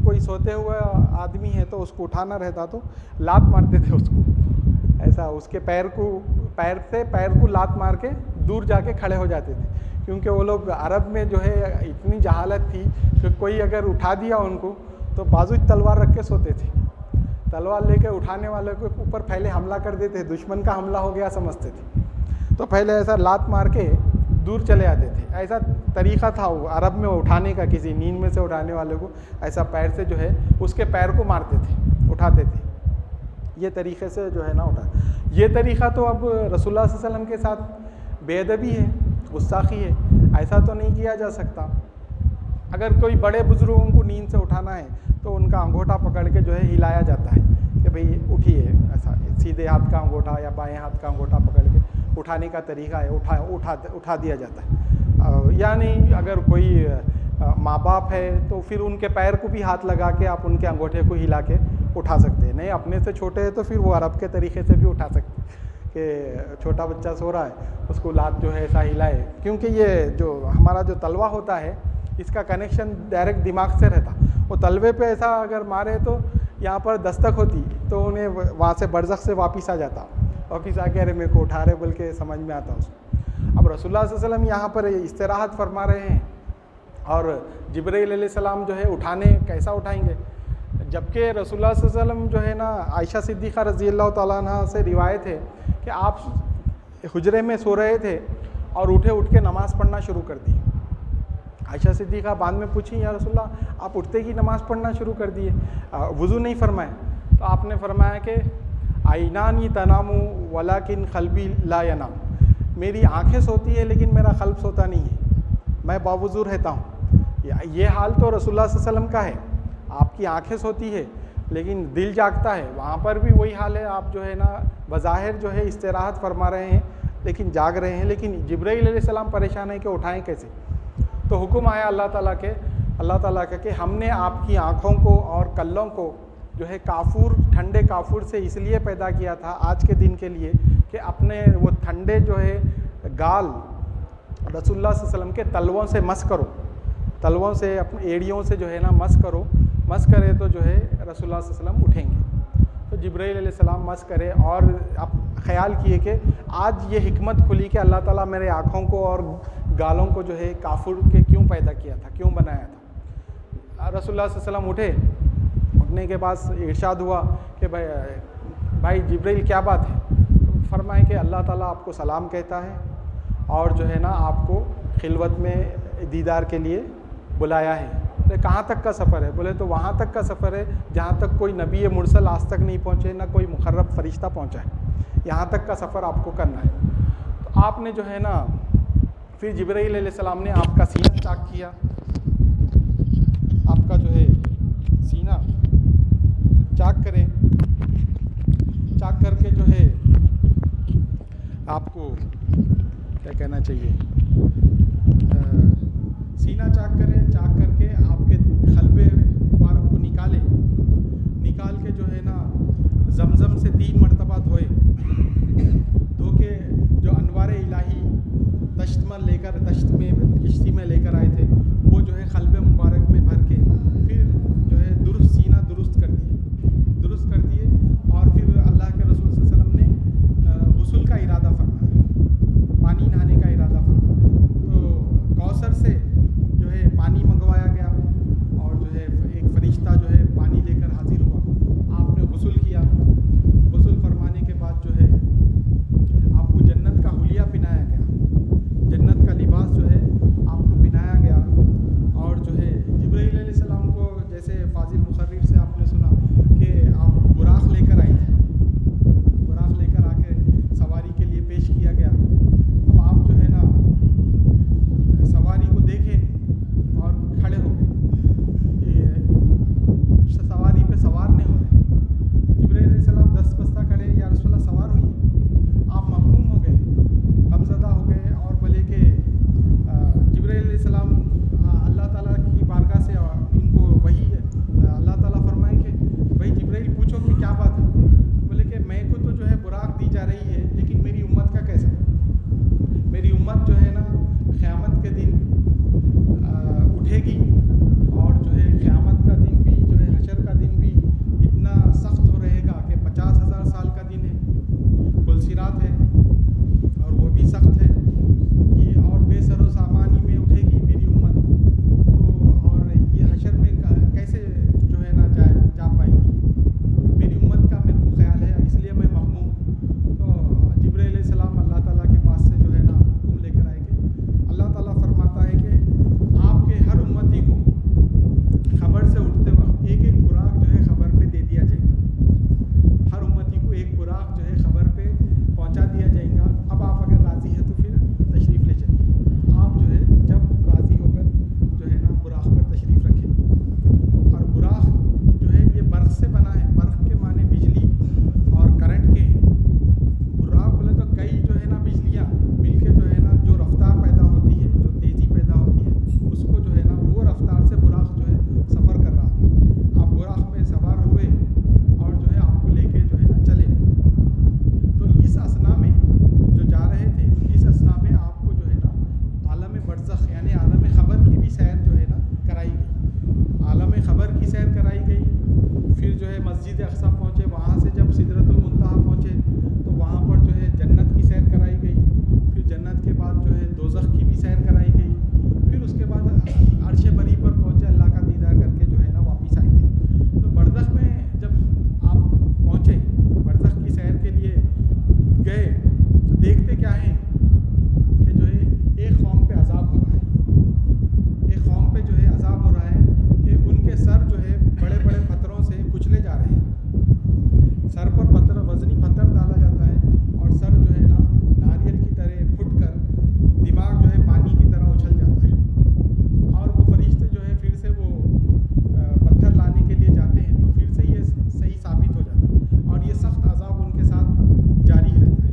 کوئی سوتے ہوا آدمی ہے تو اس کو اٹھانا رہتا تو لات مارتے تھے اس کو، ایسا اس کے پیر کو لات مار کے دور جا کے کھڑے ہو جاتے تھے، کیونکہ وہ لوگ عرب میں جو ہے اتنی جہالت تھی کہ کوئی اگر اٹھا دیا ان کو تو بازو تلوار رکھ کے سوتے تھے، تلوار لے کے اٹھانے والے کو اوپر پہلے حملہ کر دیتے، دشمن کا حملہ ہو گیا سمجھتے تھے، تو پہلے ایسا لات مار کے دور چلے آتے تھے۔ ایسا طریقہ تھا وہ عرب میں اٹھانے کا، کسی نیند میں سے اٹھانے والے کو ایسا پیر سے جو ہے اس کے پیر کو مارتے تھے، اٹھاتے تھے، یہ طریقے سے جو ہے نا اٹھا۔ یہ طریقہ تو اب رسول اللہ صلی اللہ علیہ وسلم کے ساتھ بے ادبی ہے، گستاخی ہے، ایسا تو نہیں کیا جا سکتا۔ اگر کوئی بڑے بزرگوں کو نیند سے اٹھانا ہے تو ان کا انگوٹھا پکڑ کے جو ہے ہلایا جاتا ہے کہ بھئی اٹھیے، ایسا سیدھے ہاتھ کا انگوٹھا یا بائیں ہاتھ کا انگوٹھا پکڑ کے اٹھانے کا طریقہ ہے، اٹھا دیا جاتا ہے۔ یعنی اگر کوئی ماں باپ ہے تو پھر ان کے پیر کو بھی ہاتھ لگا کے آپ ان کے انگوٹھے کو ہلا کے اٹھا سکتے ہیں، نہیں اپنے سے چھوٹے ہیں تو پھر وہ عرب کے طریقے سے بھی اٹھا سکتے ہیں کہ چھوٹا بچہ سو رہا ہے اس کو لات جو ہے ایسا ہلائے، کیونکہ یہ جو ہمارا جو تلوہ ہوتا ہے اس کا کنیکشن ڈائریکٹ دماغ سے رہتا، وہ تلوے پہ ایسا اگر مارے تو یہاں پر دستک ہوتی تو انہیں وہاں سے برزخ سے واپس آ جاتا، واپس آ کے ارے میرے کو اٹھا رہے بول کے سمجھ میں آتا اس کو۔ اب رسول اللہ صلی اللہ علیہ وسلم یہاں پر استراحت فرما رہے ہیں اور جبرائیل علیہ السلام جو ہے اٹھانے کیسا اٹھائیں گے، جبکہ رسول اللہ صلی اللہ علیہ وسلم جو ہے نا عائشہ صدیقہ رضی اللہ تعالیٰ عنہ سے روایت ہے کہ آپ حجرے میں سو رہے تھے اور اٹھ کے نماز پڑھنا شروع کر دی۔ عائشہ صدیقہ بعد میں پوچھی یا رسول اللہ آپ اٹھتے ہی نماز پڑھنا شروع کر دیے، وضو نہیں فرمائے؟ تو آپ نے فرمایا کہ عینانی تنام ولکن قلبی لا ینام، میری آنکھیں سوتی ہے لیکن میرا قلب سوتا نہیں ہے، میں باوضو رہتا ہوں۔ یہ حال تو رسول اللہ صلی اللہ علیہ وسلم کا ہے، آپ کی آنکھیں سوتی ہے لیکن دل جاگتا ہے، وہاں پر بھی وہی حال ہے، آپ جو ہے نا بظاہر جو ہے استراحت فرما رہے ہیں لیکن جاگ رہے ہیں، لیکن جبرائیل علیہ السلام پریشان ہے کہ اٹھائیں کیسے؟ تو حکم آیا اللہ تعالیٰ کا کہ ہم نے آپ کی آنکھوں کو اور کلوں کو جو ہے ٹھنڈے کافور سے اس لیے پیدا کیا تھا آج کے دن کے لیے کہ اپنے وہ ٹھنڈے جو ہے گال رسول اللہ صلی اللہ علیہ وسلم کے تلووں سے مس کرو، تلووں سے اپنے ایڑیوں سے جو ہے نا مس کرو، مس کرے تو جو ہے رسول اللہ صلی اللہ علیہ وسلم اٹھیں گے۔ تو جبرائیل علیہ السلام مس کرے اور اب خیال کیے کہ آج یہ حکمت کھلی کہ اللہ تعالیٰ میرے آنکھوں کو اور گالوں کو جو ہے کافر کے کیوں پیدا کیا تھا، کیوں بنایا تھا۔ رسول اللہ صلی اللہ علیہ وسلم اٹھے، اٹھنے کے بعد ارشاد ہوا کہ بھائی جبرائیل کیا بات ہے؟ تو فرمائے کہ اللہ تعالیٰ آپ کو سلام کہتا ہے اور جو ہے نا آپ کو خلوت میں دیدار کے لیے بلایا ہے۔ کہاں تک کا سفر ہے؟ بولے تو وہاں تک کا سفر ہے جہاں تک کوئی نبی مرسل آج تک نہیں پہنچے، نہ کوئی مقرب فرشتہ پہنچا ہے، یہاں تک کا سفر آپ کو کرنا ہے۔ تو آپ نے جو ہے نا پھر جبرائیل علیہ السلام نے آپ کا سینہ چاک کیا، آپ کا جو ہے سینہ چاک کرے، چاک کر کے جو ہے آپ کو کیا کہنا چاہیے، سینہ چاک کرے، چاک کر کے آپ کے قلب مبارک کو نکال کے جو ہے نا زمزم سے 3 مرتبہ دھوئے، دھو کے جو انوار الہی کشتی میں لے کر آئے تھے وہ جو ہے قلب مبارک میں بھر کے پھر جو ہے سینہ درست کر دیے اور پھر اللہ کے رسول صلی اللہ علیہ وسلم نے اٹھے گی اور جو ہے قیامت کا دن بھی جو ہے حشر کا دن بھی اتنا سخت ہو رہے گا کہ 50,000 سال کا دن ہے، پلصراط ہے اور وہ بھی سخت ہے یہ، اور بے سر و سامانی میں اٹھے گی میری امت، تو اور یہ حشر میں کیسے جو ہے نا جا پائے گی میری امت کا میرے کو خیال ہے، اس لیے میں مغموم ہوں۔ تو جبرائیل علیہ السلام اللہ تعالیٰ کے پاس سے جو ہے نا حکم لے کر آئے گے، اللہ تعالیٰ فرماتا ہے کہ آپ کے ہر امتی کو خبر سے اٹھتے وقت ایک ایک براق جو ہے خبر پہ دے دیا جائے گا، ہر امتی کو ایک براق جو ہے خبر پہ پہنچا دیا جائے گا۔ اب آپ اگر راضی ہیں تو پھر تشریف لے چلیے، آپ جو ہے جب راضی ہو کر جو ہے نا براق پر تشریف رکھیں۔ اور براق جو ہے یہ برق سے بنا ہے، برق کے معنی بجلی اور کرنٹ کے ہیں۔ براق بولے تو کئی جو ہے نا بجلیاں مل کے جو ہے نا جو رفتار پیدا ہوتی ہے، جو تیزی پیدا ہوتی ہے، اس کو جو ہے نا وہ رفتار سے براق جو ہے سفر کر رہا تھا۔ آپ براق میں سوار ہوئے اور جو ہے آپ کو لے کے جو ہے نا چلے، تو اس اسنا میں جو جا رہے تھے، اس اسنا میں آپ کو جو ہے نا عالم برزخ یعنی عالم خبر کی بھی سیر جو ہے نا کرائی گئی، عالم خبر کی سیر کرائی گئی۔ پھر جو ہے مسجد اقصیٰ پہنچے، وہاں سے جب سدرۃ المنتہا پہنچے تو وہاں پر جو ہے جنت کی سیر کرائی گئی، پھر جنت کے بعد جو ہے دوزخ کی بھی سیر کرائی گئی، پھر اس کے بعد عرش بری پر پہنچے، اللہ کا دیدار کر کے جو ہے نا واپس آئے تھے۔ تو برزخ میں جب آپ پہنچے، برزخ کی سیر کے لیے گئے، تو دیکھتے کیا ہیں کہ جو ہے ایک قوم پہ عذاب ہو رہا ہے، ایک قوم پہ جو ہے عذاب ہو رہا ہے کہ ان کے سر جو ہے بڑے بڑے پتھروں سے کچلے جا رہے ہیں، سر پر پتھر وزنی پتھر ڈالا جاتا ہے اور سر جو ہے نا ناریل کی طرح پھٹ کر دماغ جو ہے پانی کی طرح اچھل جاتا ہے، اور وہ فرشتے جو ہے پھر سے وہ پتھر لانے کے لیے جاتے ہیں، تو پھر سے یہ صحیح ثابت ہو جاتا ہے اور یہ سخت عذاب ان کے ساتھ جاری رہتا ہے۔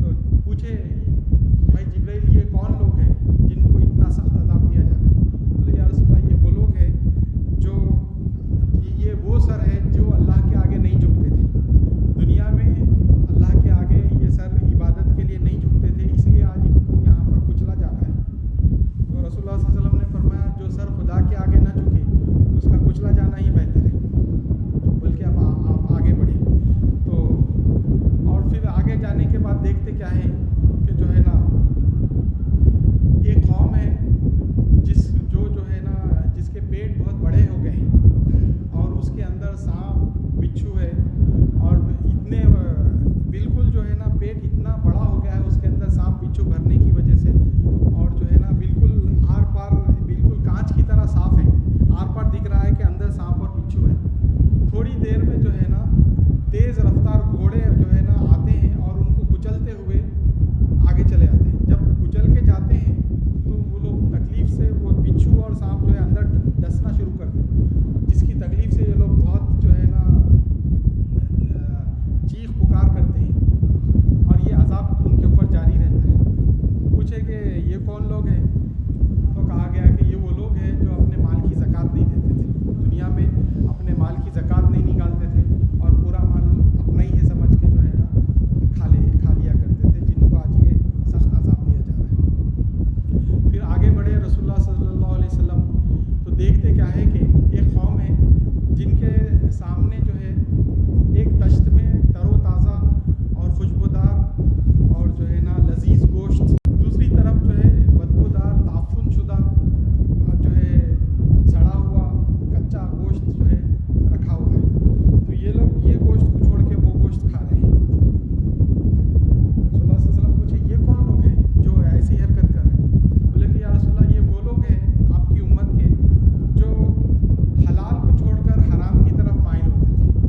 تو پوچھے بھائی جبرائیل یہ کون لوگ ہیں جن کو اتنا سخت عذاب دیا جا رہا ہے؟ بولے یا رسول اللہ یہ وہ لوگ ہیں جو یہ وہ سر ہے جو اللہ کے آگے نہیں جھکتے تھے، دنیا میں اللہ کے آگے یہ سر عبادت کے لیے نہیں جھکتے تھے، اس لیے آج ان کو یہاں پر کچلا جا رہا ہے۔ تو رسول اللہ صلی اللہ علیہ وسلم نے فرمایا جو سر خدا کے آگے نہ جھکے اس کا کچلا جانا ہی بہتر ہے، بلکہ اب آپ آگے بڑھیں۔ تو اور پھر آگے جانے کے بعد دیکھتے کیا ہے کہ جو ہے نا ایک قوم ہے جو ہے نا جس کے پیٹ بہت بڑے ہو گئے ہیں اور اس کے اندر سانپ بچھو ہے، اور اتنے بالکل جو ہے نا پیٹ اتنا بڑا ہو گیا ہے اس کے اندر سانپ بچھو بھرنے کی وجہ سے، اور جو ہے نا بالکل آر پار بالکل کانچ کی طرح صاف ہے، آر پار دکھ رہا ہے کہ اندر سانپ اور بچھو ہے۔ تھوڑی دیر میں جو ہے نا تیز رفتار گھوڑے جو ہے نا آتے ہیں اور ان کو کچلتے ہوئے آگے چلے آتے ہیں۔ جب کچل کے جاتے ہیں تو وہ لوگ تکلیف سے وہ بچھو اور سانپ جو ہے اندر ڈسنا شروع کر دیتے، جس کی تکلیف سے یہ لوگ بہت جو ہے نا چیخ پکار کرتے ہیں اور یہ عذاب ان کے اوپر جاری رہتا ہے۔ پوچھے کہ یہ کون لوگ ہیں؟ تو کہا گیا کہ یہ وہ لوگ ہیں جو اپنے مال کی زکوٰۃ نہیں دیتے تھے، دنیا میں اپنے مال کی زکوٰۃ نہیں نکالتے تھے اور پورا مال اپنا ہی ہے سمجھ کے جو ہے نا کھا لیا کرتے تھے، جن کو آج یہ سخت عذاب دیا جا رہا ہے۔ پھر آگے بڑھے رسول اللہ صلی اللہ علیہ وسلم، تو دیکھتے کیا ہے کہ ایک قوم ہے جن کے سامنے جو ہے ایک تشت میں تر و تازہ اور خوشبودار اور جو ہے نا لذیذ گوشت، دوسری طرف جو ہے بدبودار تعفن شدہ جو ہے سڑا ہوا کچا گوشت جو ہے رکھا ہوا ہے۔ تو یہ لوگ یہ گوشت کو چھوڑ کے وہ گوشت کھا رہے ہیں۔ رسول اللہ صلی اللہ علیہ وسلم پوچھے یہ کون لوگ ہیں جو ایسی حرکت کر رہے ہیں؟ بولے کہ یا رسول اللہ یہ وہ لوگ ہیں آپ کی امت کے جو حلال کو چھوڑ کر حرام کی طرف مائل ہوتے تھے،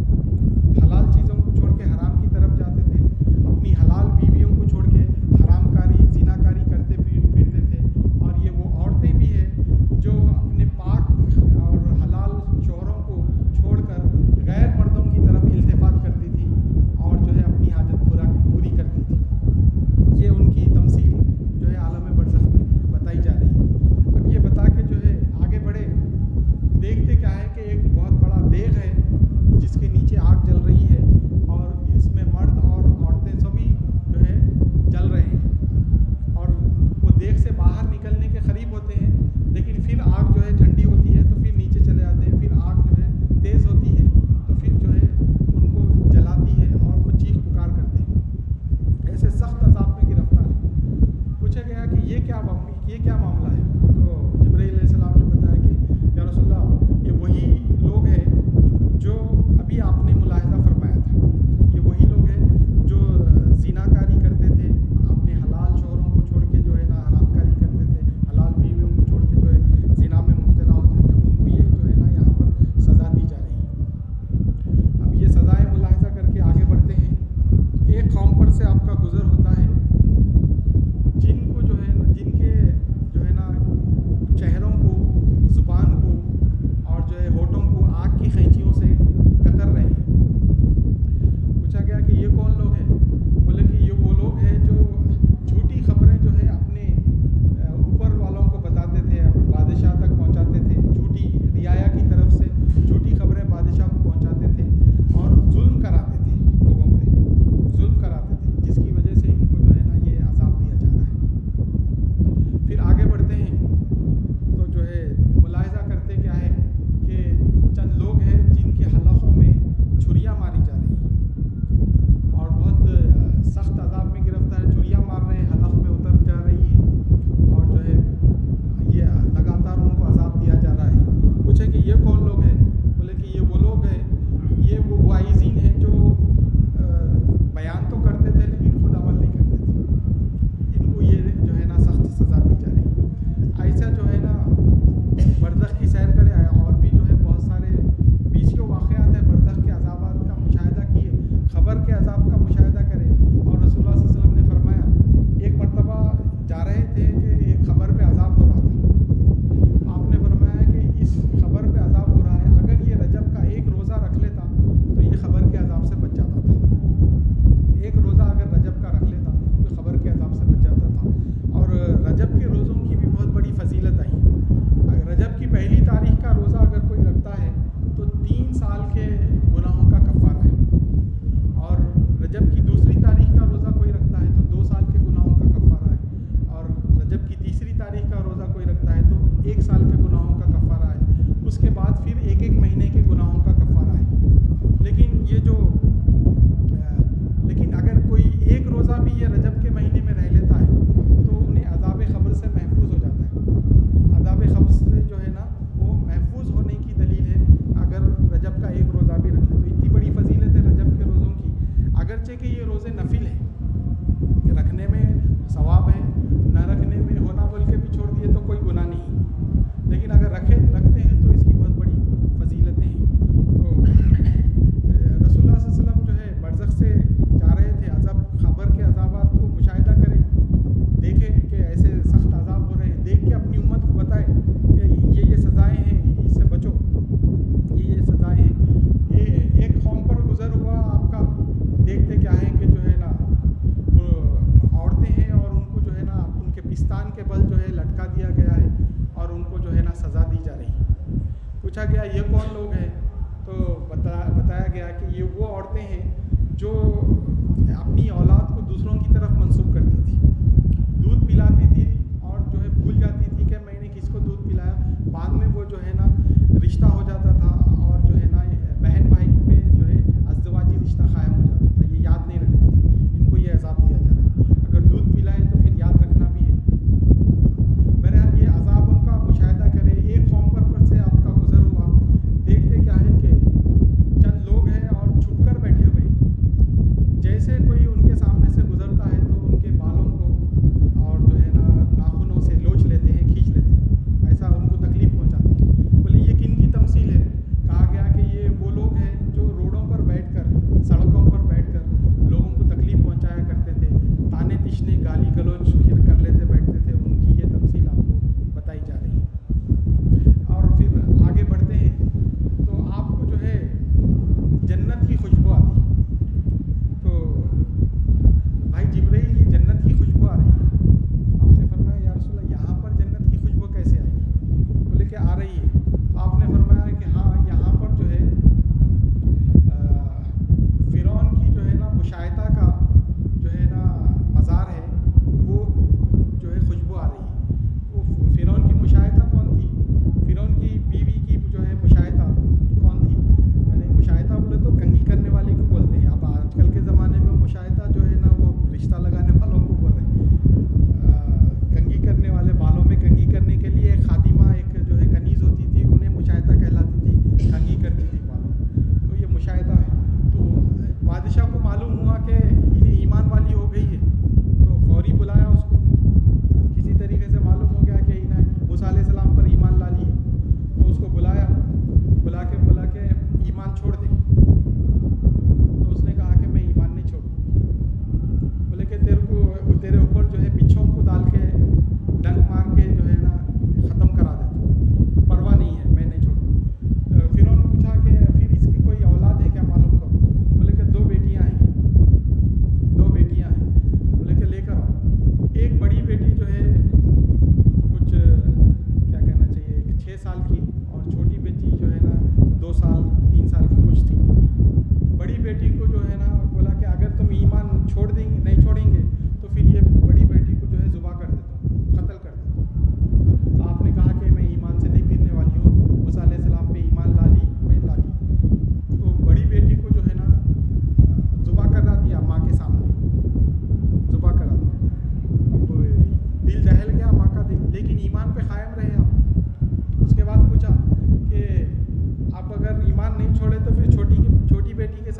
یہ کون لوگ ہیں؟ بولے کہ یہ وہ لوگ ہیں، یہ وہ واعظین ہیں جو بیان تو کرتے تھے لیکن خود عمل نہیں کرتے تھے، ان کو یہ جو ہے نا سخت سزا دی جا رہی۔ ایسا جو ہے نا برزخ کی سیر کرے، اور بھی جو ہے بہت سارے بیسیوں واقعات ہیں برزخ کے عذابات کا مشاہدہ کیے، خبر کے عذاب کا مشاہدہ کرے۔ اور رسول اللہ صلی اللہ علیہ وسلم نے فرمایا، ایک مرتبہ جا رہے تھے کہ ایک خبر پہ عذاب ہو رہا تھا، آپ نے فرمایا کہ اس خبر پہ عذاب ہو رہا ہے، اگر یہ رجب کا ایک روزہ رکھ لیتا تو یہ خبر کے عذاب سے بچ جاتا تھا۔ ایک روزہ اگر رجب کا رکھ لیتا تو خبر کے عذاب سے بچ جاتا تھا۔ اور رجب کے روزوں کی بھی بہت بڑی فضیلت آئی۔ رجب کی پہلی تاریخ کا روزہ اگر کوئی رکھتا ہے تو 3 سال کے گناہوں کا کفارہ ہے، اور رجب کی دوسری تاریخ کا روزہ کوئی رکھتا ہے تو 2 سال کے گناہوں کا کفارہ ہے، اور رجب کی تیسری تاریخ کا روزہ کوئی رکھتا ہے تو 1 سال کے گناہوں کا کفارہ ہے۔ اس کے بعد پھر ایک مہینے کے گناہوں کا کفارہ ہے۔ لیکن اگر کوئی ایک روزہ بھی یہ رجب کے مہینے میں رہ لیتا ہے تو انہیں عذاب قبر سے محفوظ ہو جاتا ہے۔ عذاب قبر سے جو ہے نا وہ محفوظ ہونے کی دلیل ہے اگر رجب کا ایک روزہ بھی رکھے۔ تو اتنی بڑی فضیلت ہے رجب کے روزوں کی، اگرچہ کہ یہ روزے نفل ہیں، رکھنے میں ثواب ہے، نہ رکھنے میں ہونا بول کے بھی چھوڑ دیے تو کوئی گناہ نہیں، لیکن اگر رکھتے ہیں تو اس کی بہت بڑی فضیلتیں ہیں۔ تو رسول اللہ صلی اللہ علیہ وسلم جو ہے برزخ سے جا رہے تھے، خبر کے عذابات کو مشاہدہ کرے، دیکھے کہ ایسے سخت عذاب ہو رہے ہیں، دیکھ کے اپنی امت کو بتائے کہ یہ سزائیں ہیں، اس سے بچو، یہ سزائیں ہیں۔ ایک قوم پر گزر ہوا آپ کا، دیکھتے کیا ہے کہ جو ہے نا وہ عورتیں ہیں اور ان کو جو ہے نا ان کے پستان کے بل جو ہے لٹکا دیا گیا ہے اور ان کو جو ہے نا سزا دی جا رہی۔ پوچھا گیا یہ کون لوگ ہیں؟ تو بتایا گیا کہ یہ وہ عورتیں ہیں جو اپنی اولاد کو دوسروں کی طرف منسوب کرتی تھی، دودھ پلاتی تھی اور جو ہے بھول جاتی تھی کہ میں نے کس کو دودھ پلایا، بعد میں وہ جو ہے نا رشتہ ہو جاتا تھا اور جو ہے نا بہن بھائی میں جو ہے ازدواجی رشتہ قائم ہو جاتا تھا، یہ یاد نہیں رکھتی تھی، ان کو یہ عذاب دیا جا رہا ہے۔ اگر دودھ پلائے تو پھر یاد رکھنا بھی ہے۔ بہرحال یہ عذابوں کا مشاہدہ کرے، ایک قوم پر سے آپ کا گزر ہوا، دیکھتے کیا ہے کہ چند لوگ ہیں اور چھپ کر بیٹھے ہوئے ہیں، جیسے کوئی ان کے سامنے سے گزرتا ہے تو ان کے بالوں کو اور جو ہے نا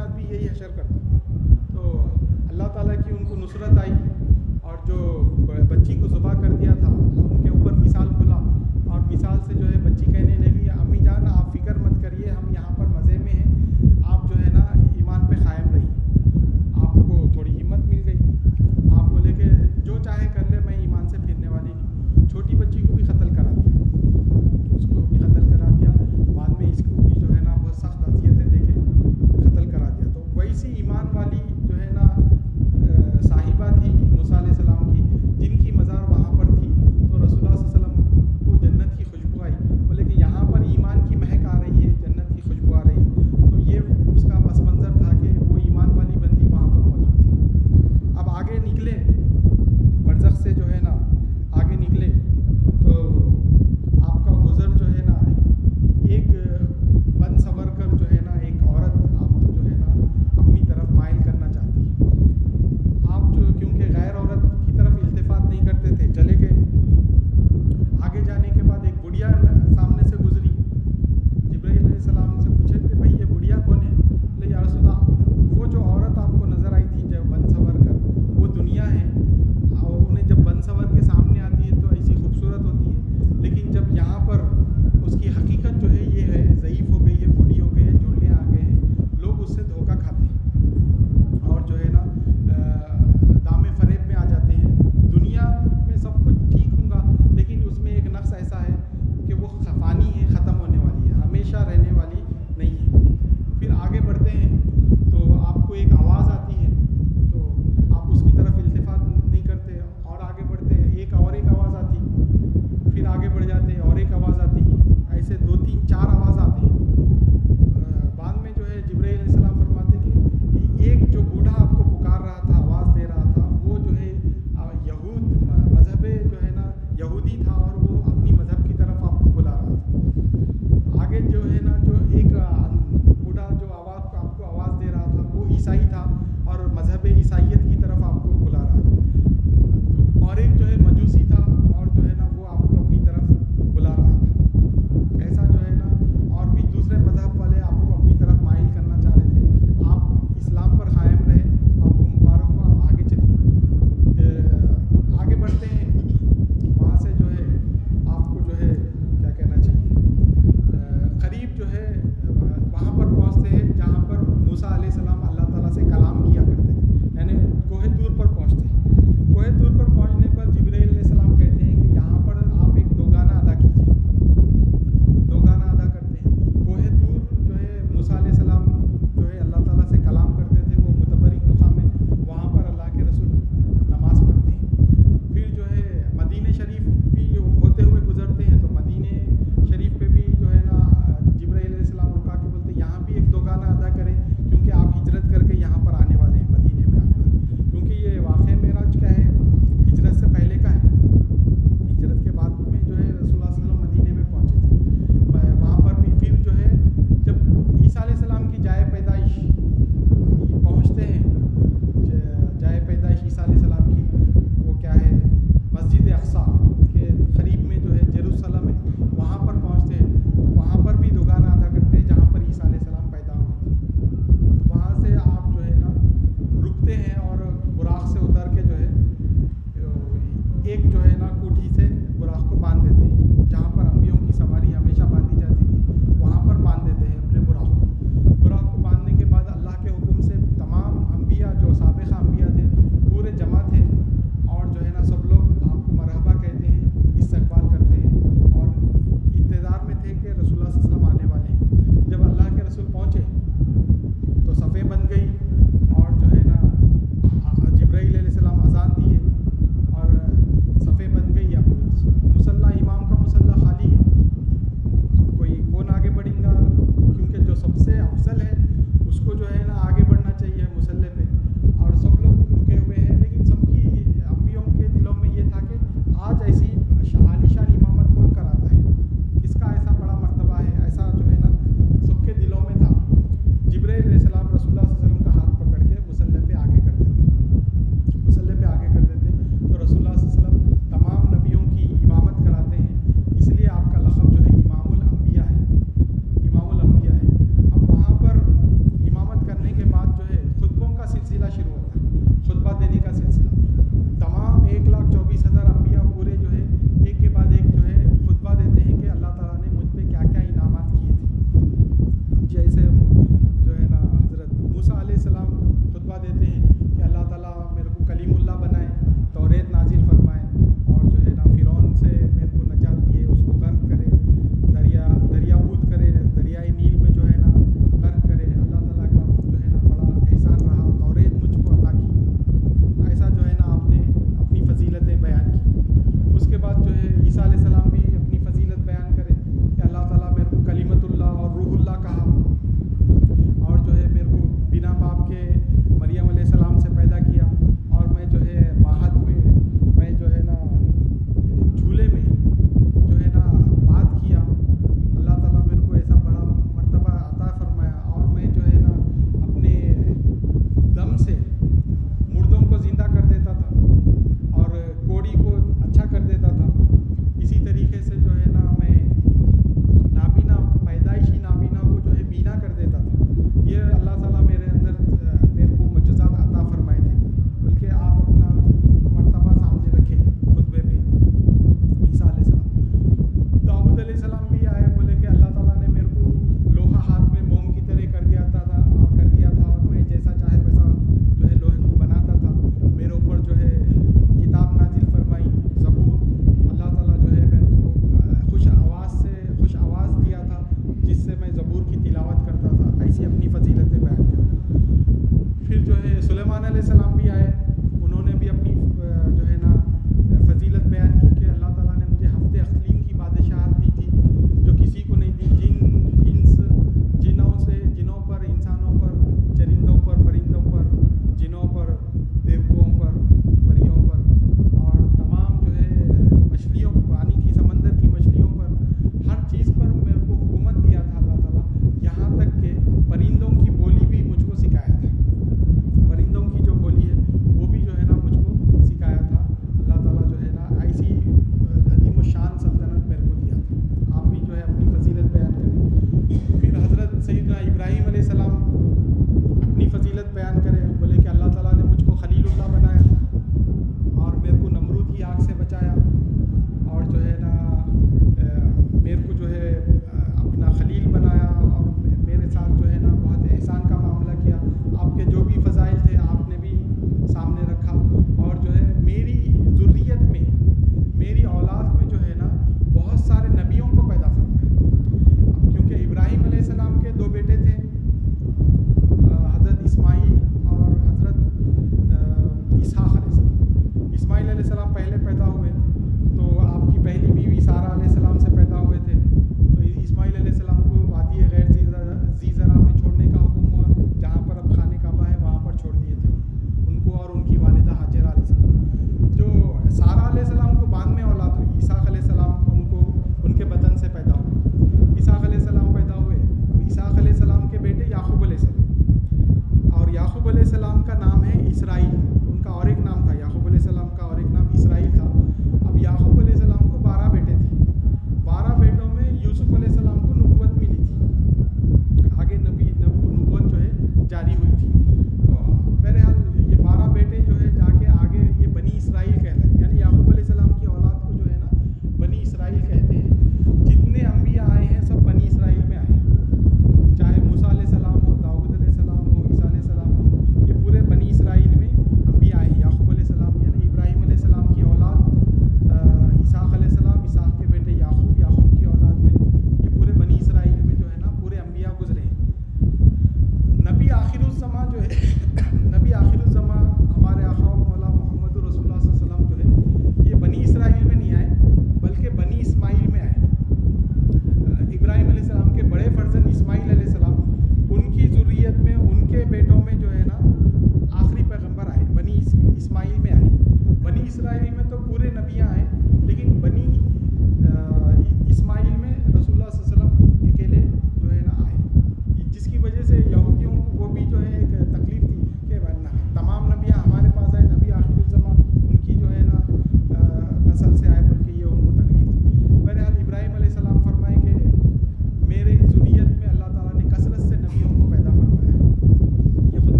ساتھ بھی یہی حشر کرتا. تو اللہ تعالیٰ کی ان کو نصرت آئی اور جو بچی کو ذبح کر دیا تھا ان کے اوپر مثال کھلا اور مثال سے جو ہے بچی کہنے لگی امی جان آپ فکر مت کریے ہم یہاں پر مزے میں ہیں, آپ جو ہے نا ایمان پہ قائم رہیے. آپ کو تھوڑی ہمت مل گئی, آپ بولے کہ جو چاہے کر لے میں ایمان سے پھرنے والی نہیں. چھوٹی بچی کو بھی قتل کرا دیا, اس کو بھی قتل کرا دیا, بعد میں اس کو بھی جو ہے نا بہت سخت اذیتیں دے کے قتل کرا دیا. تو ویسی ایمان والی جو ہے نا صاحبہ تھی موسیٰ علیہ السلام کی, جن کی مزار وہاں پر تھی. تو رسول اللہ صلی اللہ علیہ وسلم کو جنت کی خوشبو آئی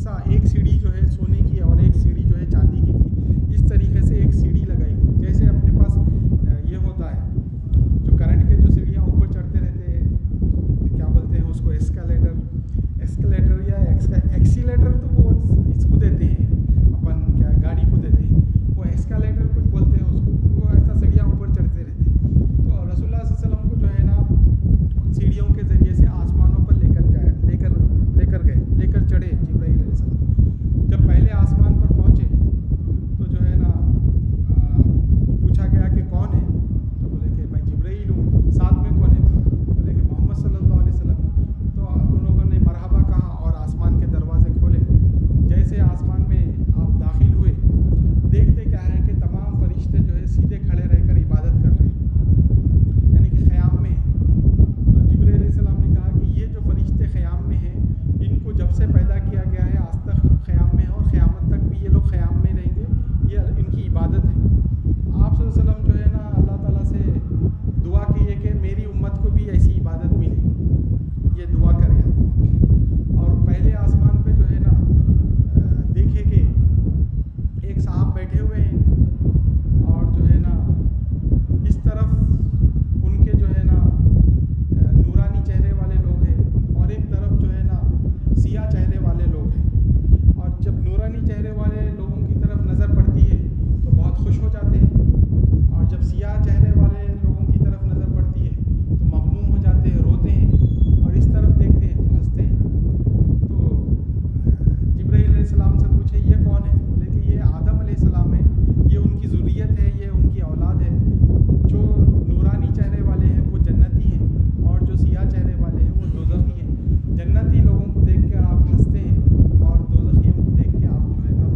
حصہ، ایک سیڑھی جو ہے سونے کی اور ایک سیڑھی جو ہے چاندی کی تھی. اس طریقے سے ایک سیڑھی لگائی گئی. جیسے اپنے پاس یہ ہوتا ہے جو کرنٹ کے جو سیڑھیاں اوپر چڑھتے رہتے ہیں، کیا بولتے ہیں اس کو، ایکسکلیٹر یا ایکسیلیٹر، تو وہ اس کو دیتے ہیں اپن، کیا گاڑی کو دیتے ہیں، وہ ایکسکلیٹر کچھ بولتے ہیں اس کو. وہ ایسا سیڑھیاں اوپر چڑھتے رہتے ہیں. تو رسول اللہ صلی اللہ علیہ وسلم کو جو ہے نا ان سیڑھیوں کے ذریعے سے آسمانوں پر لے کر چڑھے جبرائیل علیہ السلام. جب پہلے آسمان پر پہنچے تو جو ہے نا پوچھا گیا کہ کون ہے، تو بولے کہ میں جبرائیل ہوں. ساتھ میں کون ہے، بولے کہ محمد صلی اللہ علیہ وسلم. تو ان لوگوں نے مرحبا کہا اور آسمان کے دروازے کھولے. جیسے آسمان میں آپ داخل ہوئے، دیکھتے کیا ہے کہ تمام فرشتے جو ہے سیدھے کھڑے رہ کر عبادت کر رہے ہیں، یعنی کہ خیام میں ہیں. تو جبرائیل علیہ السلام نے کہا کہ یہ جو فرشتے خیام میں ہیں، ان کو جب سے پیدا کیا گیا ہے آج تک خیام میں ہے، اور قیامت تک بھی یہ لوگ خیام میں رہیں گے. یہ ان کی عبادت ہے. آپ صلی اللہ علیہ وسلم جو ہے نا اللہ تعالیٰ سے دعا کی ہے کہ میری امت کو بھی ایسی عبادت ملے، یہ دعا کرے آپ. اور پہلے آسمان پہ جو ہے نا دیکھے کہ ایک صاحب بیٹھے ہوئے ہیں، اور جو ہے نا اس طرف ان کے جو ہے نا نورانی چہرے والے لوگ ہیں، اور ایک طرف جو ہے نا سیاہ چہرے والے لوگ ہیں. اور جب نورانی چہرے والے لوگوں کی طرف نظر پڑتی ہے تو بہت خوش ہو جاتے ہیں، اور جب سیاہ چہرے والے لوگوں کی طرف نظر پڑتی ہے تو مغموم ہو جاتے ہیں، روتے ہیں، اور اس طرف دیکھتے ہیں تو ہنستے ہیں. تو جبرائیل علیہ السلام سے پوچھے یہ کون ہے، بولے کہ یہ آدم علیہ السلام ہے، یہ ان کی ذریت ہے، یہ ان کی اولاد ہے. جو نورانی چہرے والے ہیں وہ جنتی ہیں، اور جو سیاہ چہرے والے ہیں وہ دوزخی ہیں. جنتی لوگوں کو دیکھ کر آپ ہنستے ہیں، اور دوزخیوں کو دیکھ کے آپ جو ہے نا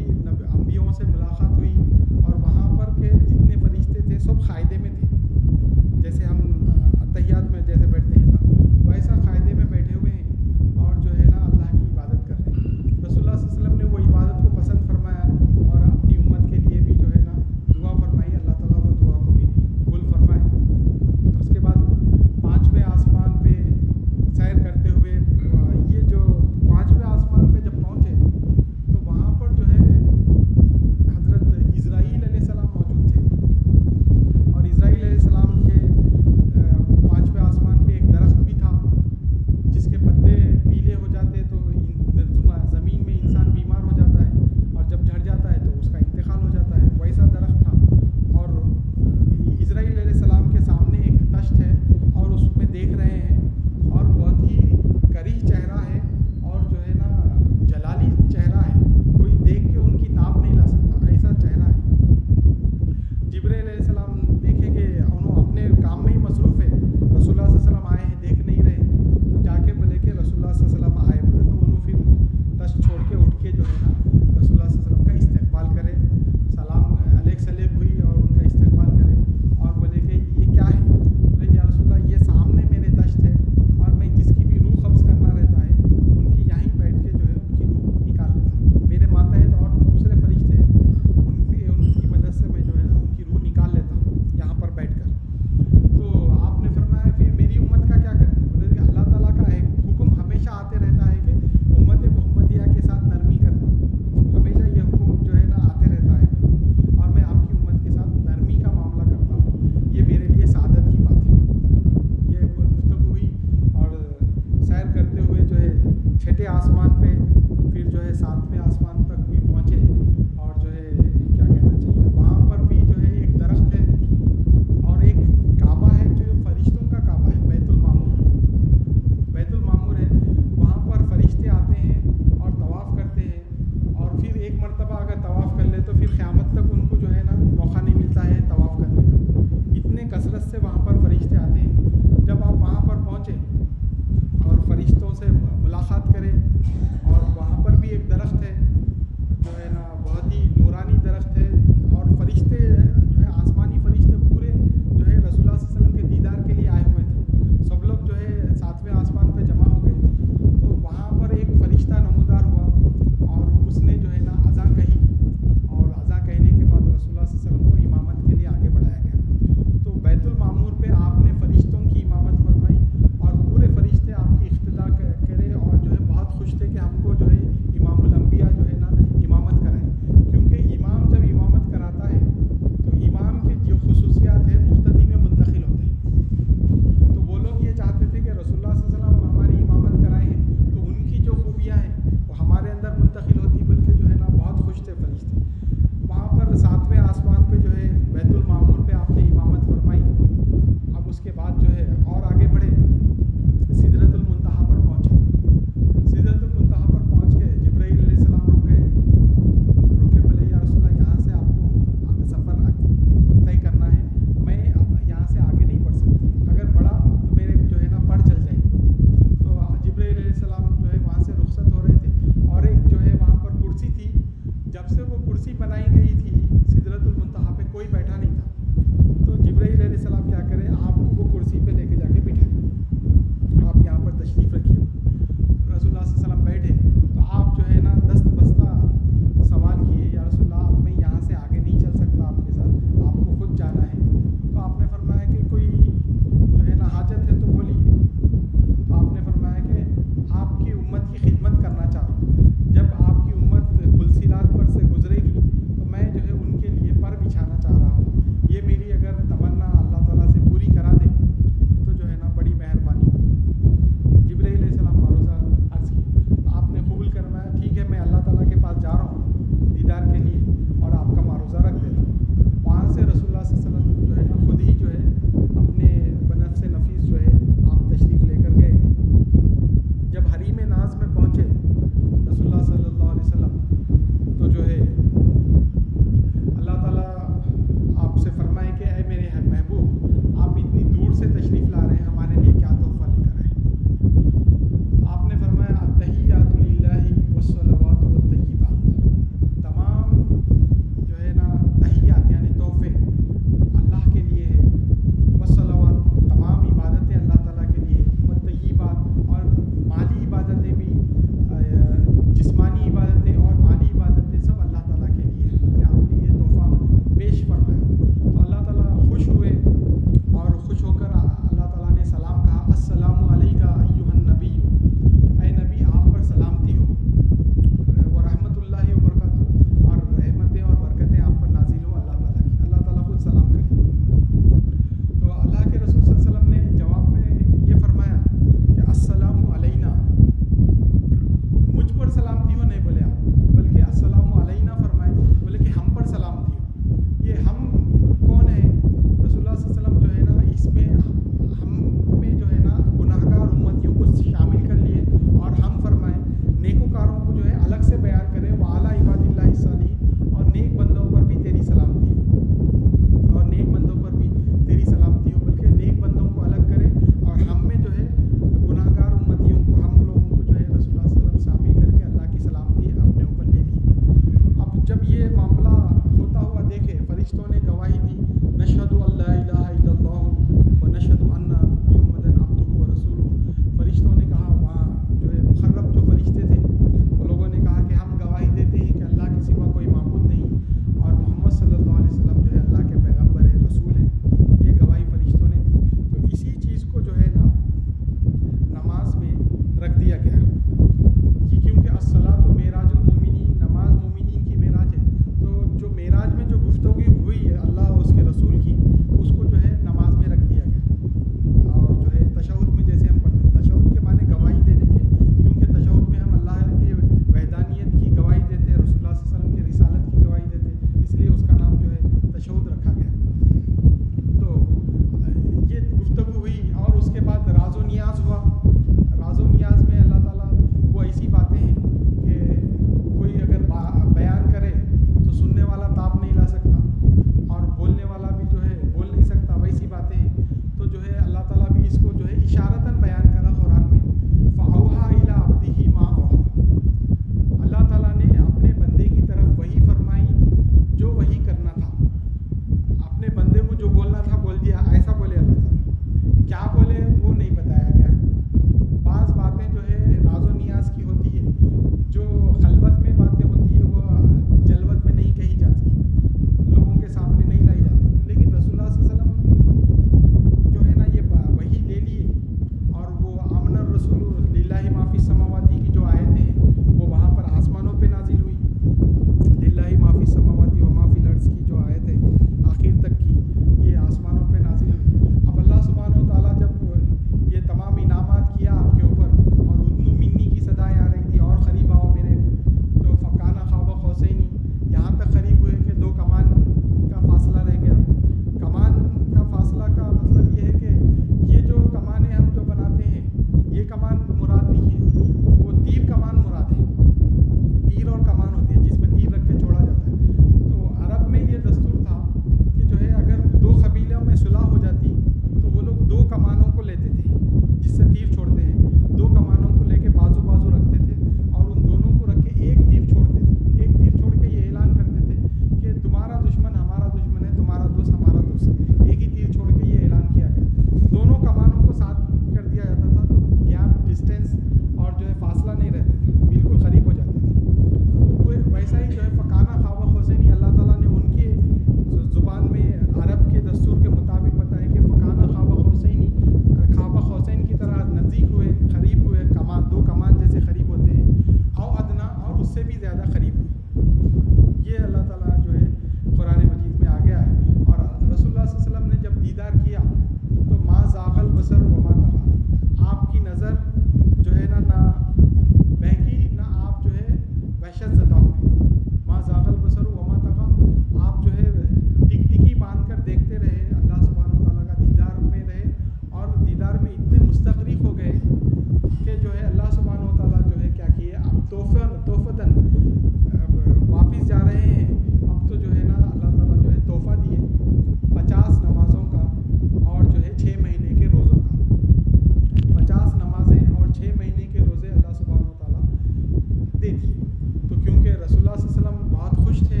دے دیے. تو کیونکہ رسول اللہ صلی اللہ علیہ وسلم بہت خوش تھے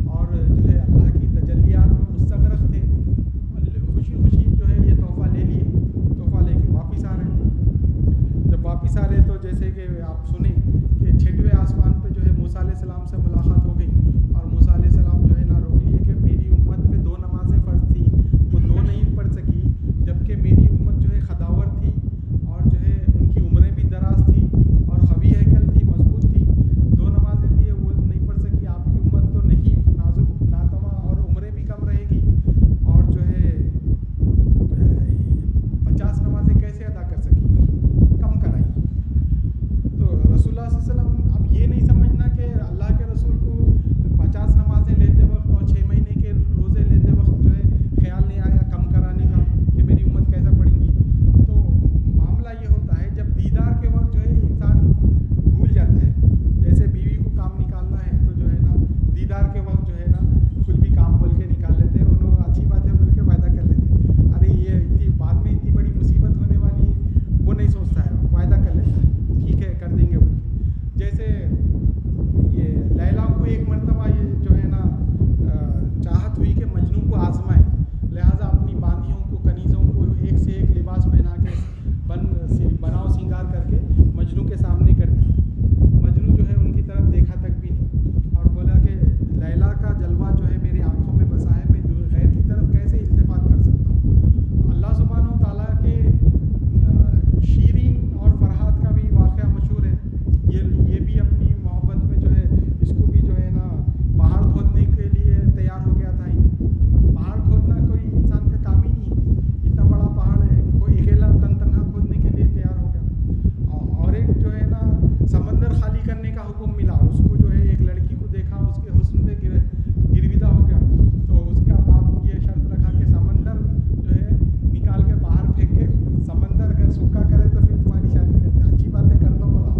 اور جو ہے اللہ کی تجلیات میں مستغرق تھے، خوشی خوشی جو ہے یہ تحفہ لے لیے، تحفہ لے کے واپس آ رہے ہیں. جب واپس آ رہے تو جیسے کہ آپ سنیں کہ 6ویں آسمان پہ جو ہے موسیٰ علیہ السلام سے ملاقات ہو گئی اور موسیٰ علیہ السلام جو ہے نا روک لیے کہ میری امت پہ 2 نمازیں فرض تھی، وہ 2 نہیں پڑھ سکی، جبکہ میری امت جو ہے خداور تھی اور جو ہے ان کی عمریں بھی دراز تھی اور قوی ہیکل تھی، مضبوط تھی. 2 نمازیں تھی وہ نہیں پڑھ سکی. آپ کی امت تو نہیں، نازک ناتواں اور عمریں بھی کم رہے گی اور جو ہے 50 نمازیں کیسے ادا کر سکیں گی، کم کرائیں. تو رسول اللہ صلی اللہ علیہ وسلم اب یہ نہیں سمجھنا کہ اللہ کے رسول کو 50 نمازیں لیتے وقت اور 6 مہینے کے روزے لیتے وقت جو ہے خیال نہیں آیا کم کرانے کا کہ میری امت کیسا پڑھیں گی. تو معاملہ یہ ہوتا ہے جب دیدار کے وقت جو ہے انسان بھول جاتا ہے. جیسے بیوی کو کام نکالنا ہے تو جو ہے نا دیدار کے وقت جو ہے نا کچھ بھی کام بول کے نکال لیتے ہیں، انہوں اچھی بات ہے بول کے وعدہ کر لیتے ہیں. ارے یہ اتنی بعد میں اتنی بڑی مصیبت ہونے والی ہے وہ نہیں سوچتا ہے، وعدہ کر لیتا ہے ٹھیک ہے کر دیں گے بول کے. جیسے یہ لیلا کو ایک مرتبہ یہ جو ہے نا چاہت ہوئی کہ مجنوں کو آزمائے، لہٰذا اپنی باندیوں کو کنیزوں کو ایک سے ایک لباس پہنا کے بناؤ سنگار کر کے مجنوں کے سامنے کر دی. مجنوں جو ہے ان کی طرف دیکھا تک بھی نہیں اور بولا کہ لیلا کا جلوہ جو ہے میری آنکھوں میں بسا ہے، میں غیر کی طرف کیسے التفات کر سکتا ہوں. اللہ سبحانہ و تعالیٰ کے شیرین اور فرحات کا بھی واقعہ مشہور ہے. یہ بھی اپنی محبت میں جو ہے اس کو بھی جو ہے نا پہاڑ کھودنے کے لیے تیار ہو گیا تھا. پہاڑ کھودنا کوئی انسان کا کام ہی نہیں ہے، اتنا بڑا پہاڑ ہے کوئی اکیلا تنہا کھودنے کے لیے تیار ہو گیا. اور ایک جو ہے نا سمندر خالی کرنے کا حکم ملا، اس کو جو ہے ایک لڑکی کو دیکھا اس کے حسن پہ گرویدہ ہو گیا. تو اس کا باپ یہ شرط رکھا کہ سمندر جو ہے نکال کے باہر پھینک کے، سمندر اگر سوکھا کرے تو پھر تمہاری شادی کرتے ہیں. اچھی بات ہے کرتا ہوں بولا،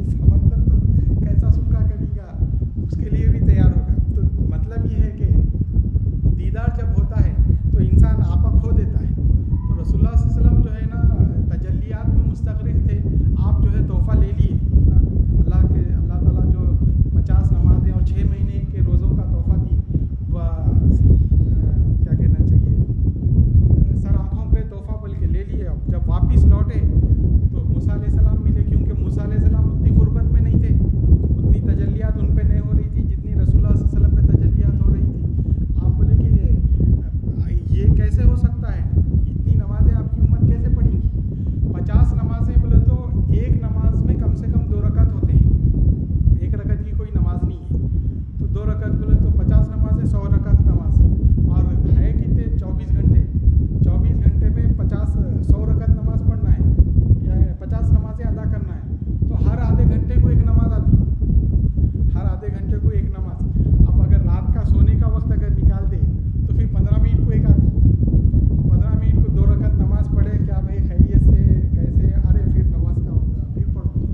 سمندر تو کیسا سوکھا کرے گا، اس کے لیے بھی تیار ہوگا. تو مطلب یہ ہے کہ دیدار جب ہوتا ہے تو انسان آپا کھو دیتا ہے. تو رسول اللہ صلی اللہ علیہ وسلم جو ہے نا تجلیات میں مستغرق تھے. آپ جو ہے تحفہ لے لیے اللہ تعالیٰ جو 50 نمازیں اور 6 مہینے کے روزوں کا تحفہ دیے، کیا کہنا چاہیے سر آنکھوں پہ تحفہ بول کے لے لیے. اب جب واپس لوٹے تو موسیٰ علیہ السلام ملے، کیونکہ موسیٰ علیہ السلام اتنی قربت میں نہیں تھے، اتنی تجلیات ان پہ نہیں ہو رہی تھی جتنی رسول اللہ صلی اللہ علیہ وسلم پہ تجلیات ہو رہی تھی. آپ بولے کہ یہ کیسے ہو سکتا ہے، اتنی نمازیں آپ کی امت کیسے پڑھیں گی. 50 نمازیں بولے تو ایک نماز میں کم سے کم 2 رکعت ہوتے ہیں، 1 رکعت کی کوئی نماز نہیں ہے. تو 2 رکعت بولے تو 50 نمازیں 100 رکعت نماز، اور ہے کتنے 24 گھنٹے. 24 گھنٹے میں 100 رکعت نماز پڑھنا ہے یا 50 نمازیں ادا کرنا ہے. تو ہر آدھے گھنٹے کو ایک نماز آتی، ہر آدھے گھنٹے کو ایک نماز. اب اگر رات کا سونے کا وقت اگر نکال دے تو پھر 15 منٹ کو ایک آتی. 15 منٹ کو 2 رکعت نماز پڑھے، کیا بھائی خیریت سے کیسے، ارے پھر نماز کا ہوتا پھر پڑھو.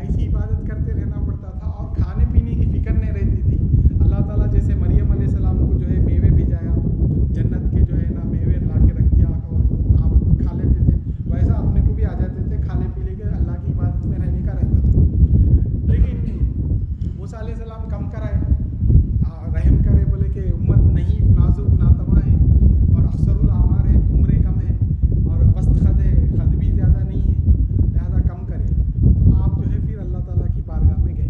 ایسی عبادت کرتے رہنا پڑتا تھا اور کھانے پینے کی فکر نہیں رہتی تھی. اللہ تعالیٰ جیسے مریم علیہ السلام کو جو ہے میوے بھیجایا، جنت کے جو ہے نا میوے لا کے رکھ دیا اور آپ کھا لیتے تھے، ویسا اپنے کو بھی آ جاتے تھے کھانے پینے کے، اللہ کی عبادت میں رہنے کا رہتا تھا. لیکن موسیٰ علیہ السلام کم کرائے، رحم کرے، بولے کہ امت نہیں نازک ناتواں ہے اور اکثر الاعمار ہے، عمریں کم ہے اور بست خد ہے، خد بھی زیادہ نہیں ہے، لہذا کم کرے. تو آپ جو ہے پھر اللہ تعالیٰ کی بارگاہ میں گئے.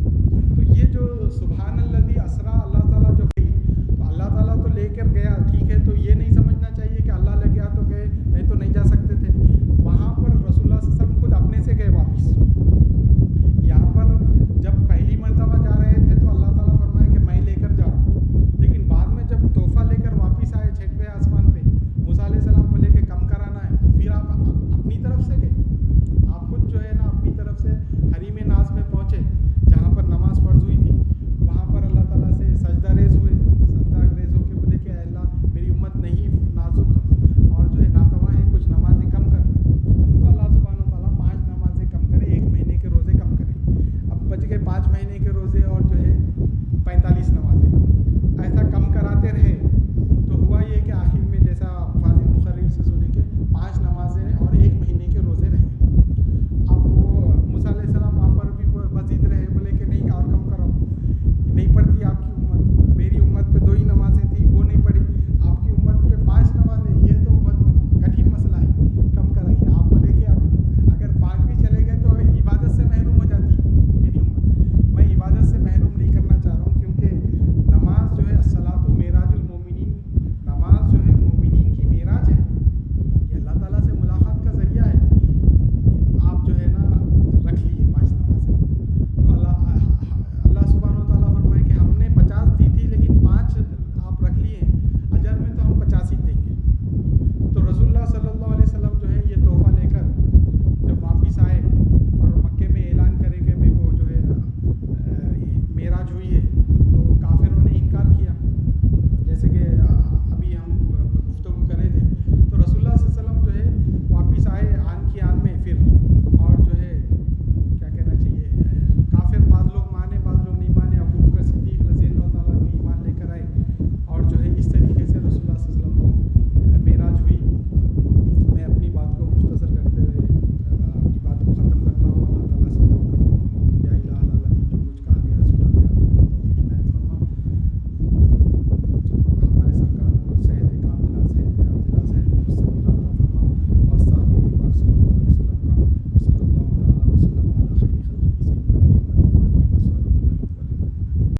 تو یہ جو سبحان الذی اسریٰ اللہ تعالیٰ جو گئی، تو اللہ تعالیٰ تو لے کر گیا ٹھیک ہے. تو یہ نہیں سمجھنا چاہیے کہ اللہ لے گیا تو گئے، نہیں تو نہیں جا سکتے تھے. وہاں پر رسول اللہ صلی اللہ علیہ وسلم خود اپنے سے گئے واپس. یہاں پر جب پہلی مرتبہ جا رہے تھے تو اللہ تعالیٰ فرمائے کہ میں لے کر جا رہا ہوں، لیکن بعد میں جب تحفہ لے کر واپس آئے 6ویں آسمان پہ، موسیٰ علیہ السلام کو لے کے کم کرانا ہے، تو پھر آپ اپنی طرف سے گئے. آپ خود جو ہے نا اپنی طرف سے حریم ناز میں پہنچے جہاں پر نماز فرض ہوئی تھی. وہاں پر اللہ تعالیٰ سے سجدہ ریز ہوئے، سجدہ ریز ہو کے بولے کہ اے اللہ میری امت نہیں نازک اور جو ہے ناتواں ہے، کچھ نمازیں کم کر. تو اللہ سبحانہ و تعالیٰ 5 نمازیں کم کرے، 1 مہینے کے روزے کم کرے. اب بچ گئے 5 مہینے کے روزے اور جو ہے 45 نماز.